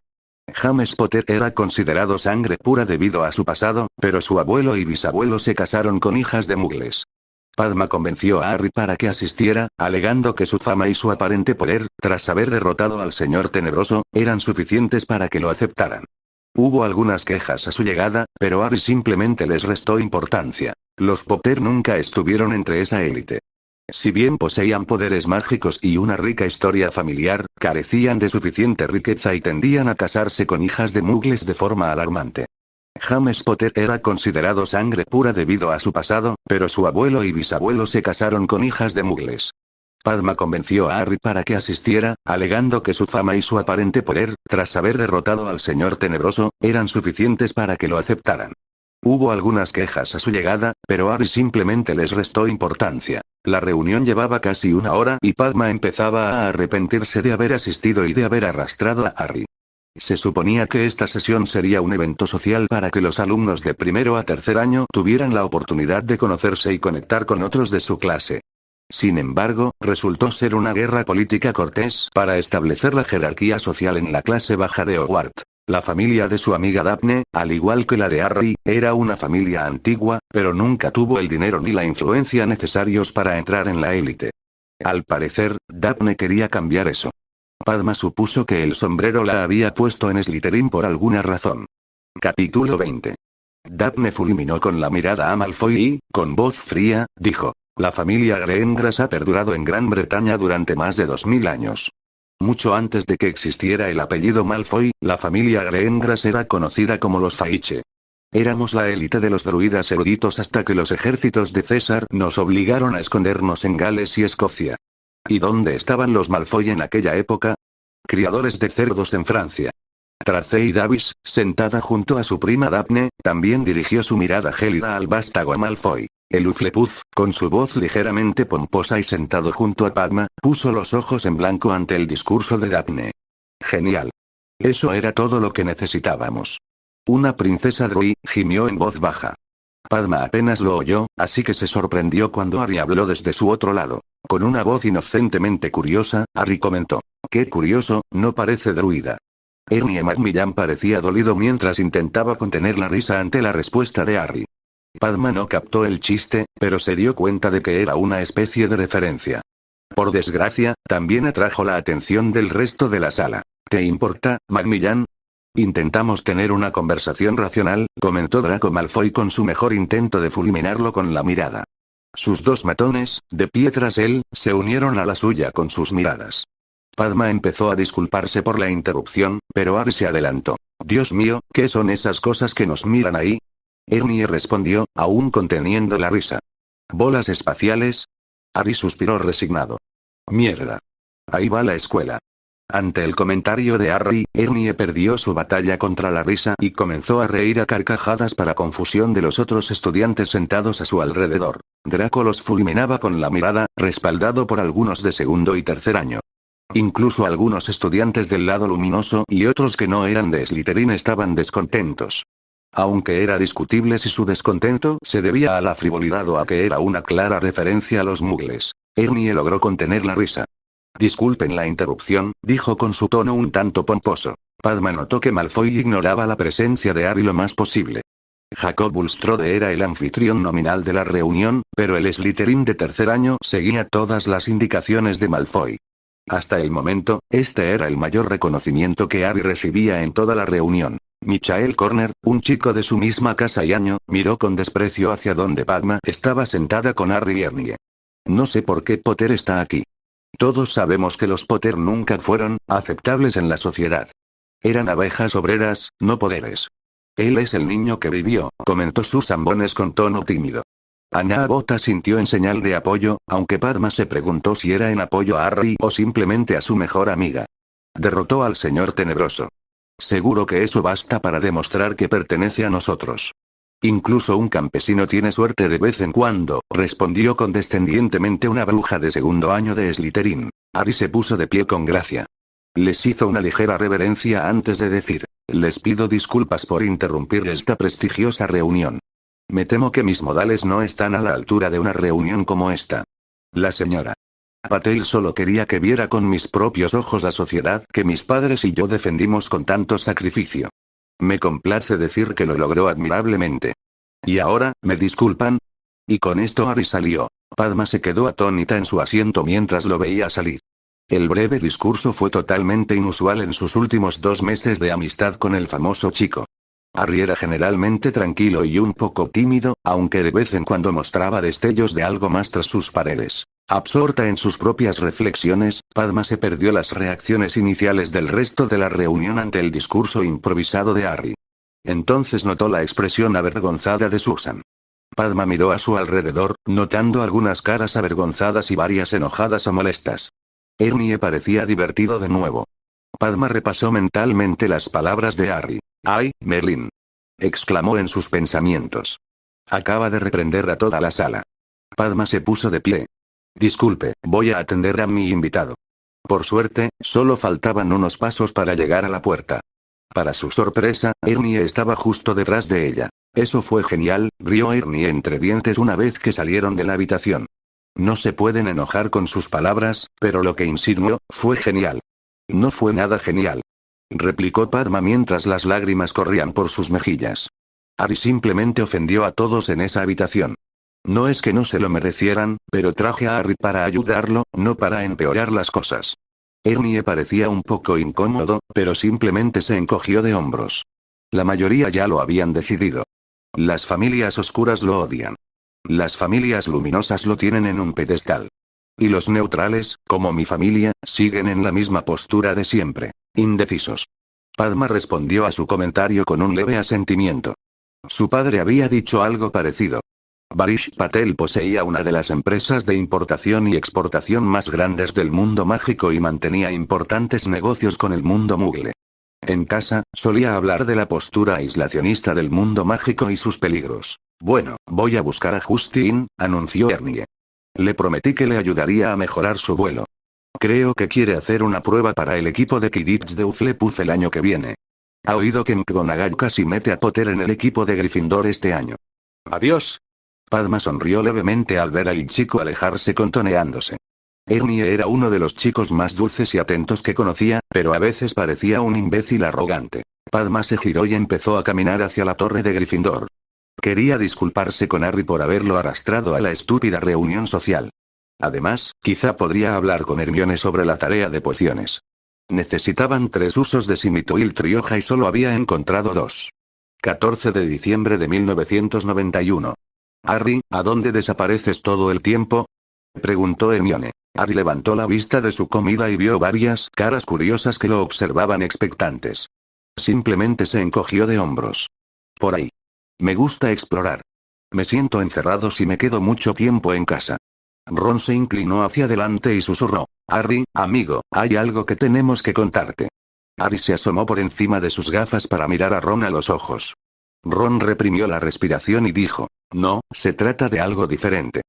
James Potter era considerado sangre pura debido a su pasado, pero su abuelo y bisabuelo se casaron con hijas de Muggles. Padma convenció a Harry para que asistiera, alegando que su fama y su aparente poder, tras haber derrotado al Señor Tenebroso, eran suficientes para que lo aceptaran. Hubo algunas quejas a su llegada, pero Harry simplemente les restó importancia. Los Potter nunca estuvieron entre esa élite. Si bien poseían poderes mágicos y una rica historia familiar, carecían de suficiente riqueza y tendían a casarse con hijas de Muggles de forma alarmante. James Potter era considerado sangre pura debido a su pasado, pero su abuelo y bisabuelo se casaron con hijas de Muggles. Padma convenció a Harry para que asistiera, alegando que su fama y su aparente poder, tras haber derrotado al Señor Tenebroso, eran suficientes para que lo aceptaran. Hubo algunas quejas a su llegada, pero Harry simplemente les restó importancia. La reunión llevaba casi una hora y Padma empezaba a arrepentirse de haber asistido y de haber arrastrado a Harry. Se suponía que esta sesión sería un evento social para que los alumnos de primero a tercer año tuvieran la oportunidad de conocerse y conectar con otros de su clase. Sin embargo, resultó ser una guerra política cortés para establecer la jerarquía social en la clase baja de Hogwarts. La familia de su amiga Daphne, al igual que la de Harry, era una familia antigua, pero nunca tuvo el dinero ni la influencia necesarios para entrar en la élite. Al parecer, Daphne quería cambiar eso. Padma supuso que el sombrero la había puesto en Slytherin por alguna razón. Capítulo 20. Daphne fulminó con la mirada a Malfoy y, con voz fría, dijo: la familia Greengrass ha perdurado en Gran Bretaña durante más de 2000 años. Mucho antes de que existiera el apellido Malfoy, la familia Greengrass era conocida como los Faiche. Éramos la élite de los druidas eruditos hasta que los ejércitos de César nos obligaron a escondernos en Gales y Escocia. ¿Y dónde estaban los Malfoy en aquella época? Criadores de cerdos en Francia. Tracey Davis, sentada junto a su prima Daphne, también dirigió su mirada gélida al vástago Malfoy. El Hufflepuff, con su voz ligeramente pomposa y sentado junto a Padma, puso los ojos en blanco ante el discurso de Daphne. Genial. Eso era todo lo que necesitábamos. Una princesa Druid, gimió en voz baja. Padma apenas lo oyó, así que se sorprendió cuando Harry habló desde su otro lado. Con una voz inocentemente curiosa, Harry comentó: Qué curioso, no parece druida. Ernie Macmillan parecía dolido mientras intentaba contener la risa ante la respuesta de Harry. Padma no captó el chiste, pero se dio cuenta de que era una especie de referencia. Por desgracia, también atrajo la atención del resto de la sala. ¿Te importa, Macmillan? Intentamos tener una conversación racional, comentó Draco Malfoy con su mejor intento de fulminarlo con la mirada. Sus dos matones, de pie tras él, se unieron a la suya con sus miradas. Padma empezó a disculparse por la interrupción, pero Harry se adelantó. Dios mío, ¿qué son esas cosas que nos miran ahí? Ernie respondió, aún conteniendo la risa. ¿Bolas espaciales? Harry suspiró resignado. Mierda. Ahí va la escuela. Ante el comentario de Harry, Ernie perdió su batalla contra la risa y comenzó a reír a carcajadas para confusión de los otros estudiantes sentados a su alrededor. Draco los fulminaba con la mirada, respaldado por algunos de segundo y tercer año. Incluso algunos estudiantes del lado luminoso y otros que no eran de Slytherin estaban descontentos. Aunque era discutible si su descontento se debía a la frivolidad o a que era una clara referencia a los muggles, Ernie logró contener la risa. Disculpen la interrupción, dijo con su tono un tanto pomposo. Padma notó que Malfoy ignoraba la presencia de Harry lo más posible. Jacob Bulstrode era el anfitrión nominal de la reunión, pero el Slytherin de tercer año seguía todas las indicaciones de Malfoy. Hasta el momento, este era el mayor reconocimiento que Harry recibía en toda la reunión. Michael Corner, un chico de su misma casa y año, miró con desprecio hacia donde Padma estaba sentada con Harry y Ernie. No sé por qué Potter está aquí. Todos sabemos que los Potter nunca fueron aceptables en la sociedad. Eran abejas obreras, no poderes. Él es el niño que vivió, comentó Susan Bones con tono tímido. Ana Abbott asintió en señal de apoyo, aunque Padma se preguntó si era en apoyo a Harry o simplemente a su mejor amiga. Derrotó al señor tenebroso. Seguro que eso basta para demostrar que pertenece a nosotros. Incluso un campesino tiene suerte de vez en cuando, respondió condescendientemente una bruja de segundo año de Slytherin. Harry se puso de pie con gracia. Les hizo una ligera reverencia antes de decir, les pido disculpas por interrumpir esta prestigiosa reunión. Me temo que mis modales no están a la altura de una reunión como esta. La señora Patel solo quería que viera con mis propios ojos la sociedad que mis padres y yo defendimos con tanto sacrificio. Me complace decir que lo logró admirablemente. ¿Y ahora, me disculpan? Y con esto Harry salió. Padma se quedó atónita en su asiento mientras lo veía salir. El breve discurso fue totalmente inusual en sus últimos 2 meses de amistad con el famoso chico. Harry era generalmente tranquilo y un poco tímido, aunque de vez en cuando mostraba destellos de algo más tras sus paredes. Absorta en sus propias reflexiones, Padma se perdió las reacciones iniciales del resto de la reunión ante el discurso improvisado de Harry. Entonces notó la expresión avergonzada de Susan. Padma miró a su alrededor, notando algunas caras avergonzadas y varias enojadas o molestas. Ernie parecía divertido de nuevo. Padma repasó mentalmente las palabras de Harry. ¡Ay, Merlin! Exclamó en sus pensamientos. Acaba de reprender a toda la sala. Padma se puso de pie. Disculpe, voy a atender a mi invitado. Por suerte, solo faltaban unos pasos para llegar a la puerta. Para su sorpresa, Ernie estaba justo detrás de ella. Eso fue genial, rió Ernie entre dientes una vez que salieron de la habitación. No se pueden enojar con sus palabras, pero lo que insinuó, fue genial. No fue nada genial, replicó Padma mientras las lágrimas corrían por sus mejillas. Harry simplemente ofendió a todos en esa habitación. No es que no se lo merecieran, pero traje a Harry para ayudarlo, no para empeorar las cosas. Ernie parecía un poco incómodo, pero simplemente se encogió de hombros. La mayoría ya lo habían decidido. Las familias oscuras lo odian. Las familias luminosas lo tienen en un pedestal. Y los neutrales, como mi familia, siguen en la misma postura de siempre, indecisos. Padma respondió a su comentario con un leve asentimiento. Su padre había dicho algo parecido. Varish Patel poseía una de las empresas de importación y exportación más grandes del mundo mágico y mantenía importantes negocios con el mundo muggle. En casa, solía hablar de la postura aislacionista del mundo mágico y sus peligros. Bueno, voy a buscar a Justin, anunció Ernie. Le prometí que le ayudaría a mejorar su vuelo. Creo que quiere hacer una prueba para el equipo de Quidditch de Hufflepuff el año que viene. Ha oído que McGonagall casi mete a Potter en el equipo de Gryffindor este año. Adiós. Padma sonrió levemente al ver al chico alejarse contoneándose. Ernie era uno de los chicos más dulces y atentos que conocía, pero a veces parecía un imbécil arrogante. Padma se giró y empezó a caminar hacia la torre de Gryffindor. Quería disculparse con Harry por haberlo arrastrado a la estúpida reunión social. Además, quizá podría hablar con Hermione sobre la tarea de pociones. Necesitaban 3 usos de Simitoil Trioja y solo había encontrado 2. 14 de diciembre de 1991. Harry, ¿a dónde desapareces todo el tiempo?, preguntó Hermione. Harry levantó la vista de su comida y vio varias caras curiosas que lo observaban expectantes. Simplemente se encogió de hombros. Por ahí. Me gusta explorar. Me siento encerrado si me quedo mucho tiempo en casa. Ron se inclinó hacia adelante y susurró. Harry, amigo, hay algo que tenemos que contarte. Harry se asomó por encima de sus gafas para mirar a Ron a los ojos. Ron reprimió la respiración y dijo. No, se trata de algo diferente.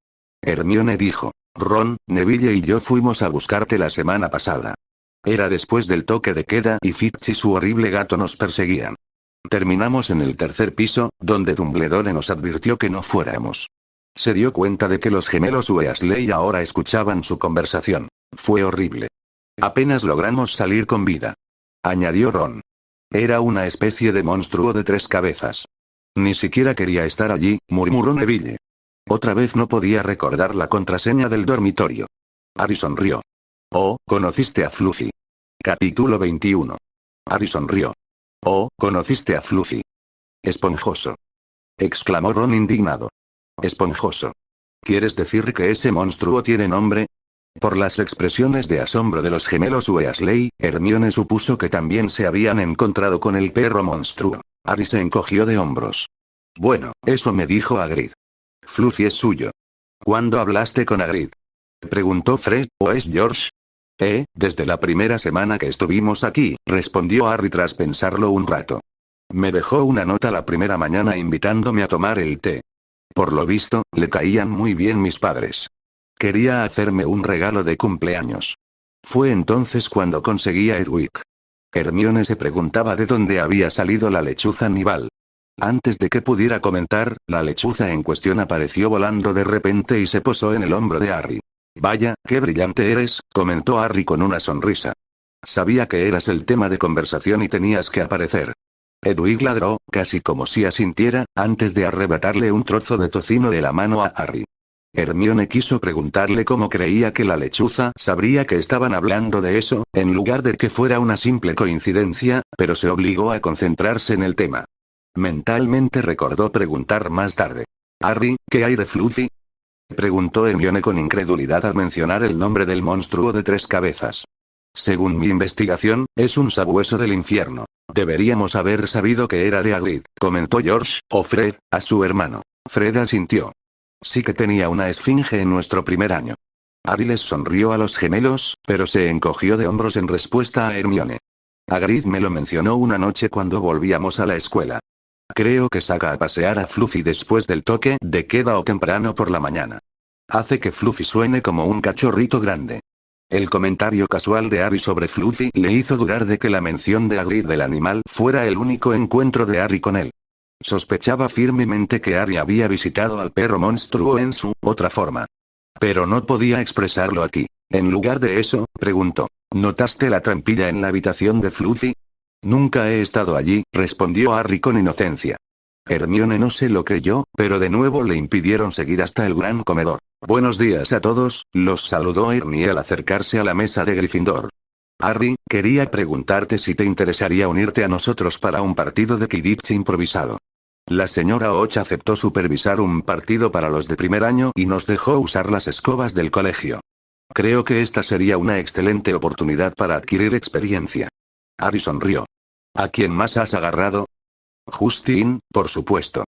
Hermione dijo. Ron, Neville y yo fuimos a buscarte la semana pasada. Era después del toque de queda y Fitch y su horrible gato nos perseguían. Terminamos en el 3er piso, donde Dumbledore nos advirtió que no fuéramos. Se dio cuenta de que los gemelos Weasley ahora escuchaban su conversación. Fue horrible. Apenas logramos salir con vida. Añadió Ron. Era una especie de monstruo de 3 cabezas. Ni siquiera quería estar allí, murmuró Neville. Otra vez no podía recordar la contraseña del dormitorio. Harry sonrió. Oh, conociste a Fluffy. Capítulo 21. Harry sonrió. Oh, conociste a Fluffy. Esponjoso. Exclamó Ron indignado. Esponjoso. ¿Quieres decir que ese monstruo tiene nombre? Por las expresiones de asombro de los gemelos Weasley, Hermione supuso que también se habían encontrado con el perro monstruo. Harry se encogió de hombros. Bueno, eso me dijo Hagrid. Fluffy es suyo. ¿Cuándo hablaste con Hagrid?, preguntó Fred, ¿o es George? Desde la primera semana que estuvimos aquí, respondió Harry tras pensarlo un rato. Me dejó una nota la primera mañana invitándome a tomar el té. Por lo visto, le caían muy bien mis padres. Quería hacerme un regalo de cumpleaños. Fue entonces cuando conseguí a Hedwig. Hermione se preguntaba de dónde había salido la lechuza nival. Antes de que pudiera comentar, la lechuza en cuestión apareció volando de repente y se posó en el hombro de Harry. Vaya, qué brillante eres, comentó Harry con una sonrisa. Sabía que eras el tema de conversación y tenías que aparecer. Hedwig ladró, casi como si asintiera, antes de arrebatarle un trozo de tocino de la mano a Harry. Hermione quiso preguntarle cómo creía que la lechuza sabría que estaban hablando de eso, en lugar de que fuera una simple coincidencia, pero se obligó a concentrarse en el tema. Mentalmente recordó preguntar más tarde. Harry, ¿qué hay de Fluffy?, preguntó Hermione con incredulidad al mencionar el nombre del monstruo de 3 cabezas. Según mi investigación, es un sabueso del infierno. Deberíamos haber sabido que era de Hagrid, comentó George, o Fred, a su hermano. Fred asintió. Sí que tenía una esfinge en nuestro primer año. Harry les sonrió a los gemelos, pero se encogió de hombros en respuesta a Hermione. Hagrid me lo mencionó una noche cuando volvíamos a la escuela. Creo que saca a pasear a Fluffy después del toque de queda o temprano por la mañana. Hace que Fluffy suene como un cachorrito grande. El comentario casual de Harry sobre Fluffy le hizo dudar de que la mención de Hagrid del animal fuera el único encuentro de Harry con él. Sospechaba firmemente que Harry había visitado al perro monstruo en su otra forma. Pero no podía expresarlo aquí. En lugar de eso, preguntó. ¿Notaste la trampilla en la habitación de Fluffy? Nunca he estado allí, respondió Harry con inocencia. Hermione no se lo creyó, pero de nuevo le impidieron seguir hasta el gran comedor. Buenos días a todos, los saludó Ernie al acercarse a la mesa de Gryffindor. Harry, quería preguntarte si te interesaría unirte a nosotros para un partido de Quidditch improvisado. La señora Och aceptó supervisar un partido para los de primer año y nos dejó usar las escobas del colegio. Creo que esta sería una excelente oportunidad para adquirir experiencia. Harry sonrió. ¿A quién más has agarrado? Justin, por supuesto.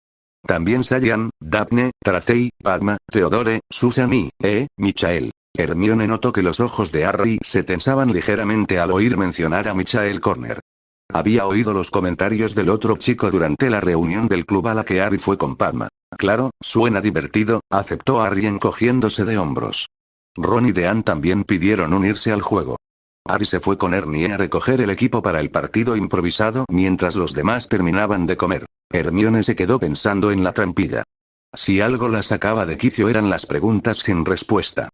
También Sayan, Daphne, Tracey, Padma, Theodore, Susan y, Michael. Hermione notó que los ojos de Harry se tensaban ligeramente al oír mencionar a Michael Corner. Había oído los comentarios del otro chico durante la reunión del club a la que Harry fue con Padma. Claro, suena divertido, aceptó Harry encogiéndose de hombros. Ron y Dean también pidieron unirse al juego. Harry se fue con Ernie a recoger el equipo para el partido improvisado mientras los demás terminaban de comer. Hermione se quedó pensando en la trampilla. Si algo la sacaba de quicio eran las preguntas sin respuesta.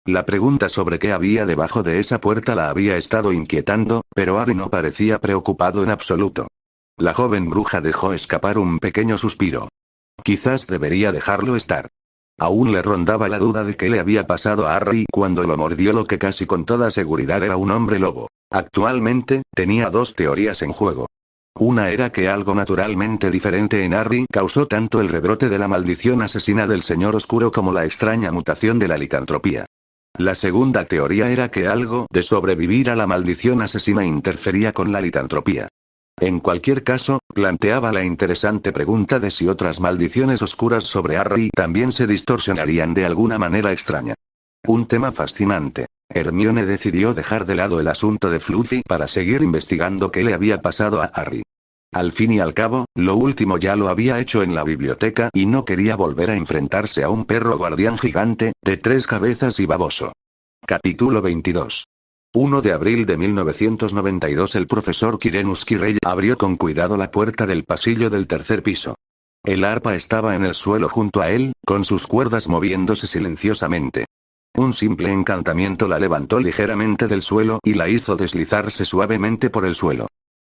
La pregunta sobre qué había debajo de esa puerta la había estado inquietando, pero Harry no parecía preocupado en absoluto. La joven bruja dejó escapar un pequeño suspiro. Quizás debería dejarlo estar. Aún le rondaba la duda de qué le había pasado a Harry cuando lo mordió lo que casi con toda seguridad era un hombre lobo. Actualmente, tenía dos teorías en juego. Una era que algo naturalmente diferente en Harry causó tanto el rebrote de la maldición asesina del Señor Oscuro como la extraña mutación de la licantropía. La segunda teoría era que algo de sobrevivir a la maldición asesina interfería con la licantropía. En cualquier caso, planteaba la interesante pregunta de si otras maldiciones oscuras sobre Harry también se distorsionarían de alguna manera extraña. Un tema fascinante. Hermione decidió dejar de lado el asunto de Fluffy para seguir investigando qué le había pasado a Harry. Al fin y al cabo, lo último ya lo había hecho en la biblioteca y no quería volver a enfrentarse a un perro guardián gigante, de 3 cabezas y baboso. Capítulo 22. 1 de abril de 1992. El profesor Quirenus Quirrell abrió con cuidado la puerta del pasillo del tercer piso. El arpa estaba en el suelo junto a él, con sus cuerdas moviéndose silenciosamente. Un simple encantamiento la levantó ligeramente del suelo y la hizo deslizarse suavemente por el suelo.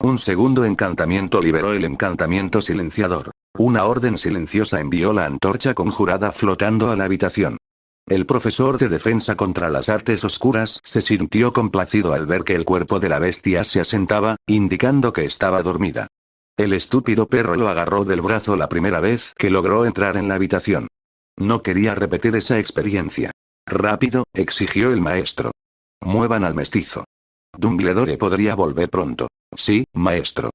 Un segundo encantamiento liberó el encantamiento silenciador. Una orden silenciosa envió la antorcha conjurada flotando a la habitación. El profesor de defensa contra las artes oscuras se sintió complacido al ver que el cuerpo de la bestia se asentaba, indicando que estaba dormida. El estúpido perro lo agarró del brazo la primera vez que logró entrar en la habitación. No quería repetir esa experiencia. Rápido, exigió el maestro. Muevan al mestizo. Dumbledore podría volver pronto. Sí, maestro.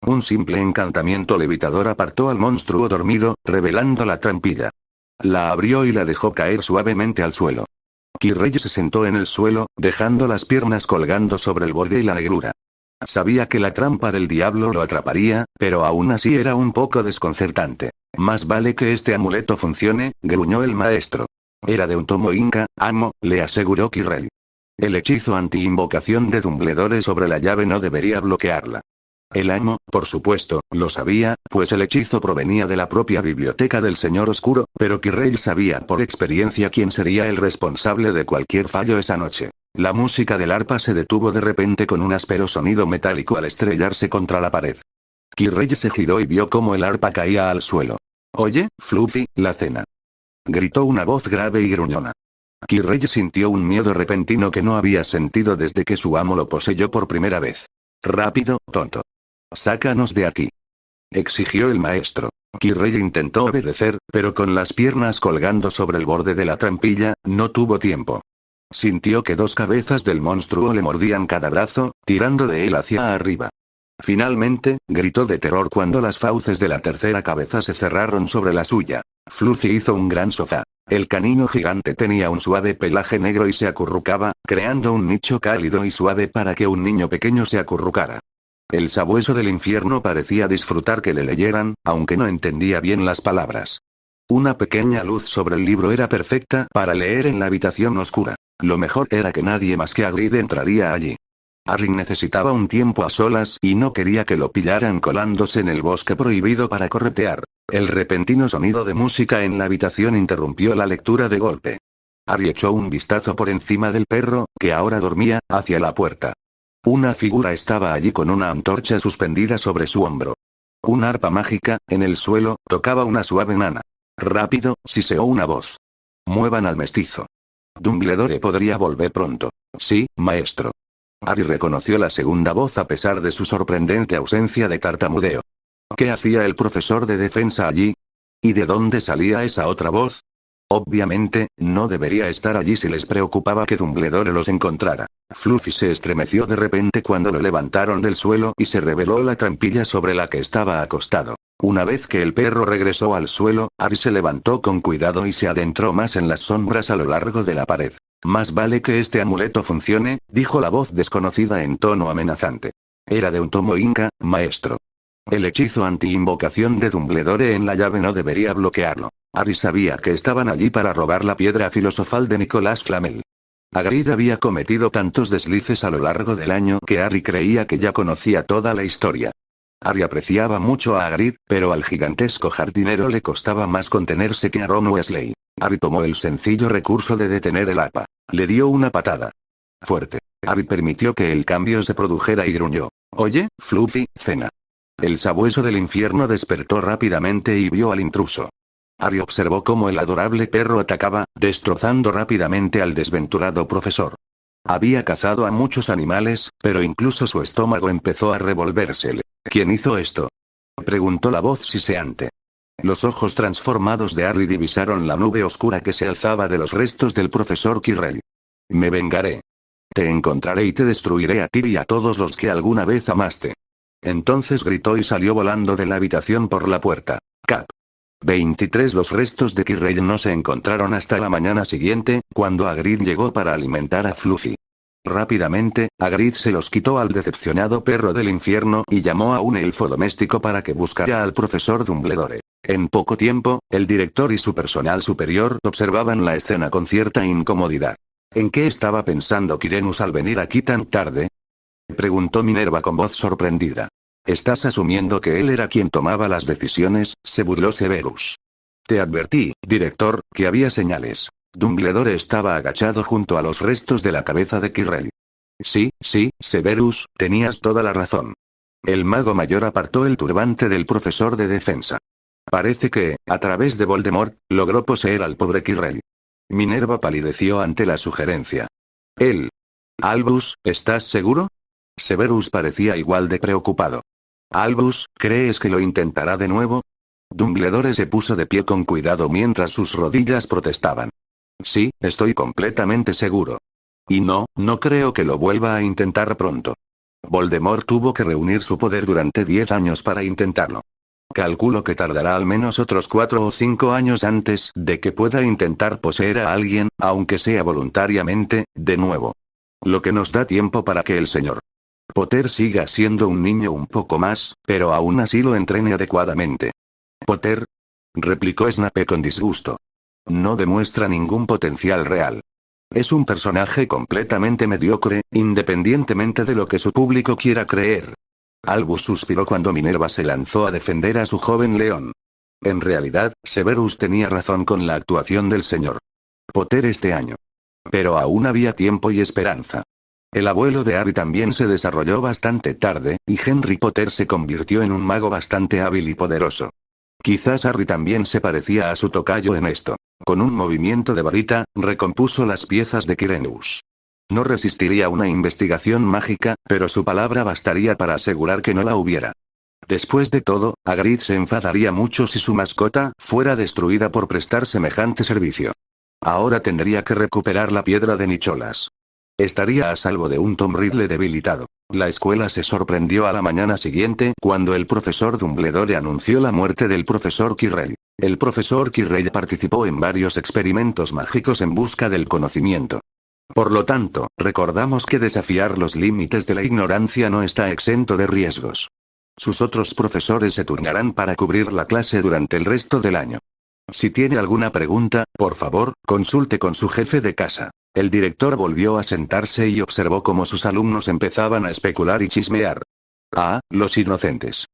Un simple encantamiento levitador apartó al monstruo dormido, revelando la trampilla. La abrió y la dejó caer suavemente al suelo. Quirrell se sentó en el suelo, dejando las piernas colgando sobre el borde y la negrura. Sabía que la trampa del diablo lo atraparía, pero aún así era un poco desconcertante. Más vale que este amuleto funcione, gruñó el maestro. Era de un tomo inca, amo, le aseguró Quirrell. El hechizo anti-invocación de Dumbledore sobre la llave no debería bloquearla. El amo, por supuesto, lo sabía, pues el hechizo provenía de la propia biblioteca del Señor Oscuro, pero Quirrell sabía por experiencia quién sería el responsable de cualquier fallo esa noche. La música del arpa se detuvo de repente con un áspero sonido metálico al estrellarse contra la pared. Quirrell se giró y vio cómo el arpa caía al suelo. «Oye, Fluffy, la cena», gritó una voz grave y gruñona. Quirrell sintió un miedo repentino que no había sentido desde que su amo lo poseyó por primera vez. «Rápido, tonto. Sácanos de aquí», exigió el maestro. Quirrell intentó obedecer, pero con las piernas colgando sobre el borde de la trampilla, no tuvo tiempo. Sintió que 2 cabezas del monstruo le mordían cada brazo, tirando de él hacia arriba. Finalmente, gritó de terror cuando las fauces de la tercera cabeza se cerraron sobre la suya. Fluffy hizo un gran sofá. El canino gigante tenía un suave pelaje negro y se acurrucaba, creando un nicho cálido y suave para que un niño pequeño se acurrucara. El sabueso del infierno parecía disfrutar que le leyeran, aunque no entendía bien las palabras. Una pequeña luz sobre el libro era perfecta para leer en la habitación oscura. Lo mejor era que nadie más que Hagrid entraría allí. Harry necesitaba un tiempo a solas y no quería que lo pillaran colándose en el bosque prohibido para corretear. El repentino sonido de música en la habitación interrumpió la lectura de golpe. Harry echó un vistazo por encima del perro, que ahora dormía, hacia la puerta. Una figura estaba allí con una antorcha suspendida sobre su hombro. Un arpa mágica, en el suelo, tocaba una suave nana. Rápido, siseó una voz. Muevan al mestizo. Dumbledore podría volver pronto. Sí, maestro. Harry reconoció la segunda voz a pesar de su sorprendente ausencia de tartamudeo. ¿Qué hacía el profesor de defensa allí? ¿Y de dónde salía esa otra voz? Obviamente, no debería estar allí si les preocupaba que Dumbledore los encontrara. Fluffy se estremeció de repente cuando lo levantaron del suelo y se reveló la trampilla sobre la que estaba acostado. Una vez que el perro regresó al suelo, Harry se levantó con cuidado y se adentró más en las sombras a lo largo de la pared. Más vale que este amuleto funcione, dijo la voz desconocida en tono amenazante. Era de un tomo inca, maestro. El hechizo anti-invocación de Dumbledore en la llave no debería bloquearlo. Harry sabía que estaban allí para robar la piedra filosofal de Nicolás Flamel. Hagrid había cometido tantos deslices a lo largo del año que Harry creía que ya conocía toda la historia. Harry apreciaba mucho a Hagrid, pero al gigantesco jardinero le costaba más contenerse que a Ron Weasley. Harry tomó el sencillo recurso de detener el APA. Le dio una patada fuerte. Harry permitió que el cambio se produjera y gruñó. Oye, Fluffy, cena. El sabueso del infierno despertó rápidamente y vio al intruso. Harry observó cómo el adorable perro atacaba, destrozando rápidamente al desventurado profesor. Había cazado a muchos animales, pero incluso su estómago empezó a revolvérsele. ¿Quién hizo esto?, preguntó la voz siseante. Los ojos transformados de Harry divisaron la nube oscura que se alzaba de los restos del profesor Quirrell. Me vengaré. Te encontraré y te destruiré a ti y a todos los que alguna vez amaste. Entonces gritó y salió volando de la habitación por la puerta. Cap. 23. Los restos de Quirrell no se encontraron hasta la mañana siguiente, cuando Hagrid llegó para alimentar a Fluffy. Rápidamente, Hagrid se los quitó al decepcionado perro del infierno y llamó a un elfo doméstico para que buscara al profesor Dumbledore. En poco tiempo, el director y su personal superior observaban la escena con cierta incomodidad. ¿En qué estaba pensando Quirenus al venir aquí tan tarde?, preguntó Minerva con voz sorprendida. ¿Estás asumiendo que él era quien tomaba las decisiones?, se burló Severus. Te advertí, director, que había señales. Dumbledore estaba agachado junto a los restos de la cabeza de Quirrell. Sí, Severus, tenías toda la razón. El mago mayor apartó el turbante del profesor de defensa. Parece que, a través de Voldemort, logró poseer al pobre Quirrell. Minerva palideció ante la sugerencia. Él. Albus, ¿estás seguro? Severus parecía igual de preocupado. Albus, ¿crees que lo intentará de nuevo? Dumbledore se puso de pie con cuidado mientras sus rodillas protestaban. Sí, estoy completamente seguro. Y no creo que lo vuelva a intentar pronto. Voldemort tuvo que reunir su poder durante 10 años para intentarlo. Calculo que tardará al menos otros 4 o 5 años antes de que pueda intentar poseer a alguien, aunque sea voluntariamente, de nuevo. Lo que nos da tiempo para que el señor Potter siga siendo un niño un poco más, pero aún así lo entrene adecuadamente. ¿Potter?, replicó Snape con disgusto. No demuestra ningún potencial real. Es un personaje completamente mediocre, independientemente de lo que su público quiera creer. Albus suspiró cuando Minerva se lanzó a defender a su joven león. En realidad, Severus tenía razón con la actuación del señor Potter este año. Pero aún había tiempo y esperanza. El abuelo de Harry también se desarrolló bastante tarde, y Henry Potter se convirtió en un mago bastante hábil y poderoso. Quizás Harry también se parecía a su tocayo en esto. Con un movimiento de varita, recompuso las piezas de Quirenus. No resistiría una investigación mágica, pero su palabra bastaría para asegurar que no la hubiera. Después de todo, Hagrid se enfadaría mucho si su mascota fuera destruida por prestar semejante servicio. Ahora tendría que recuperar la piedra de Nicholas. Estaría a salvo de un Tom Riddle debilitado. La escuela se sorprendió a la mañana siguiente cuando el profesor Dumbledore anunció la muerte del profesor Quirrell. El profesor Quirrell participó en varios experimentos mágicos en busca del conocimiento. Por lo tanto, recordamos que desafiar los límites de la ignorancia no está exento de riesgos. Sus otros profesores se turnarán para cubrir la clase durante el resto del año. Si tiene alguna pregunta, por favor, consulte con su jefe de casa. El director volvió a sentarse y observó cómo sus alumnos empezaban a especular y chismear. Ah, los inocentes.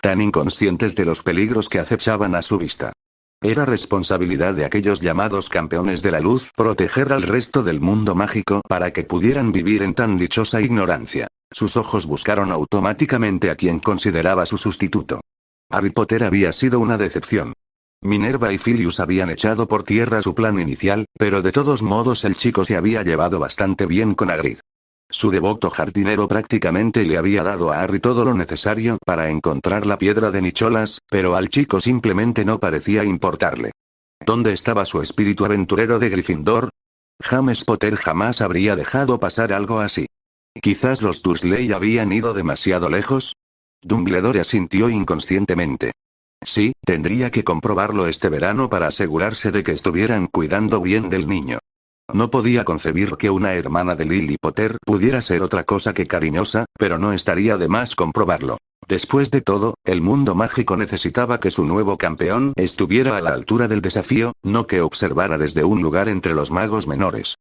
Tan inconscientes de los peligros que acechaban a su vista. Era responsabilidad de aquellos llamados campeones de la luz proteger al resto del mundo mágico para que pudieran vivir en tan dichosa ignorancia. Sus ojos buscaron automáticamente a quien consideraba su sustituto. Harry Potter había sido una decepción. Minerva y Filius habían echado por tierra su plan inicial, pero de todos modos el chico se había llevado bastante bien con Hagrid. Su devoto jardinero prácticamente le había dado a Harry todo lo necesario para encontrar la piedra de Nicholas, pero al chico simplemente no parecía importarle. ¿Dónde estaba su espíritu aventurero de Gryffindor? James Potter jamás habría dejado pasar algo así. ¿Quizás los Dursley habían ido demasiado lejos? Dumbledore asintió inconscientemente. Sí, tendría que comprobarlo este verano para asegurarse de que estuvieran cuidando bien del niño. No podía concebir que una hermana de Lily Potter pudiera ser otra cosa que cariñosa, pero no estaría de más comprobarlo. Después de todo, el mundo mágico necesitaba que su nuevo campeón estuviera a la altura del desafío, no que observara desde un lugar entre los magos menores.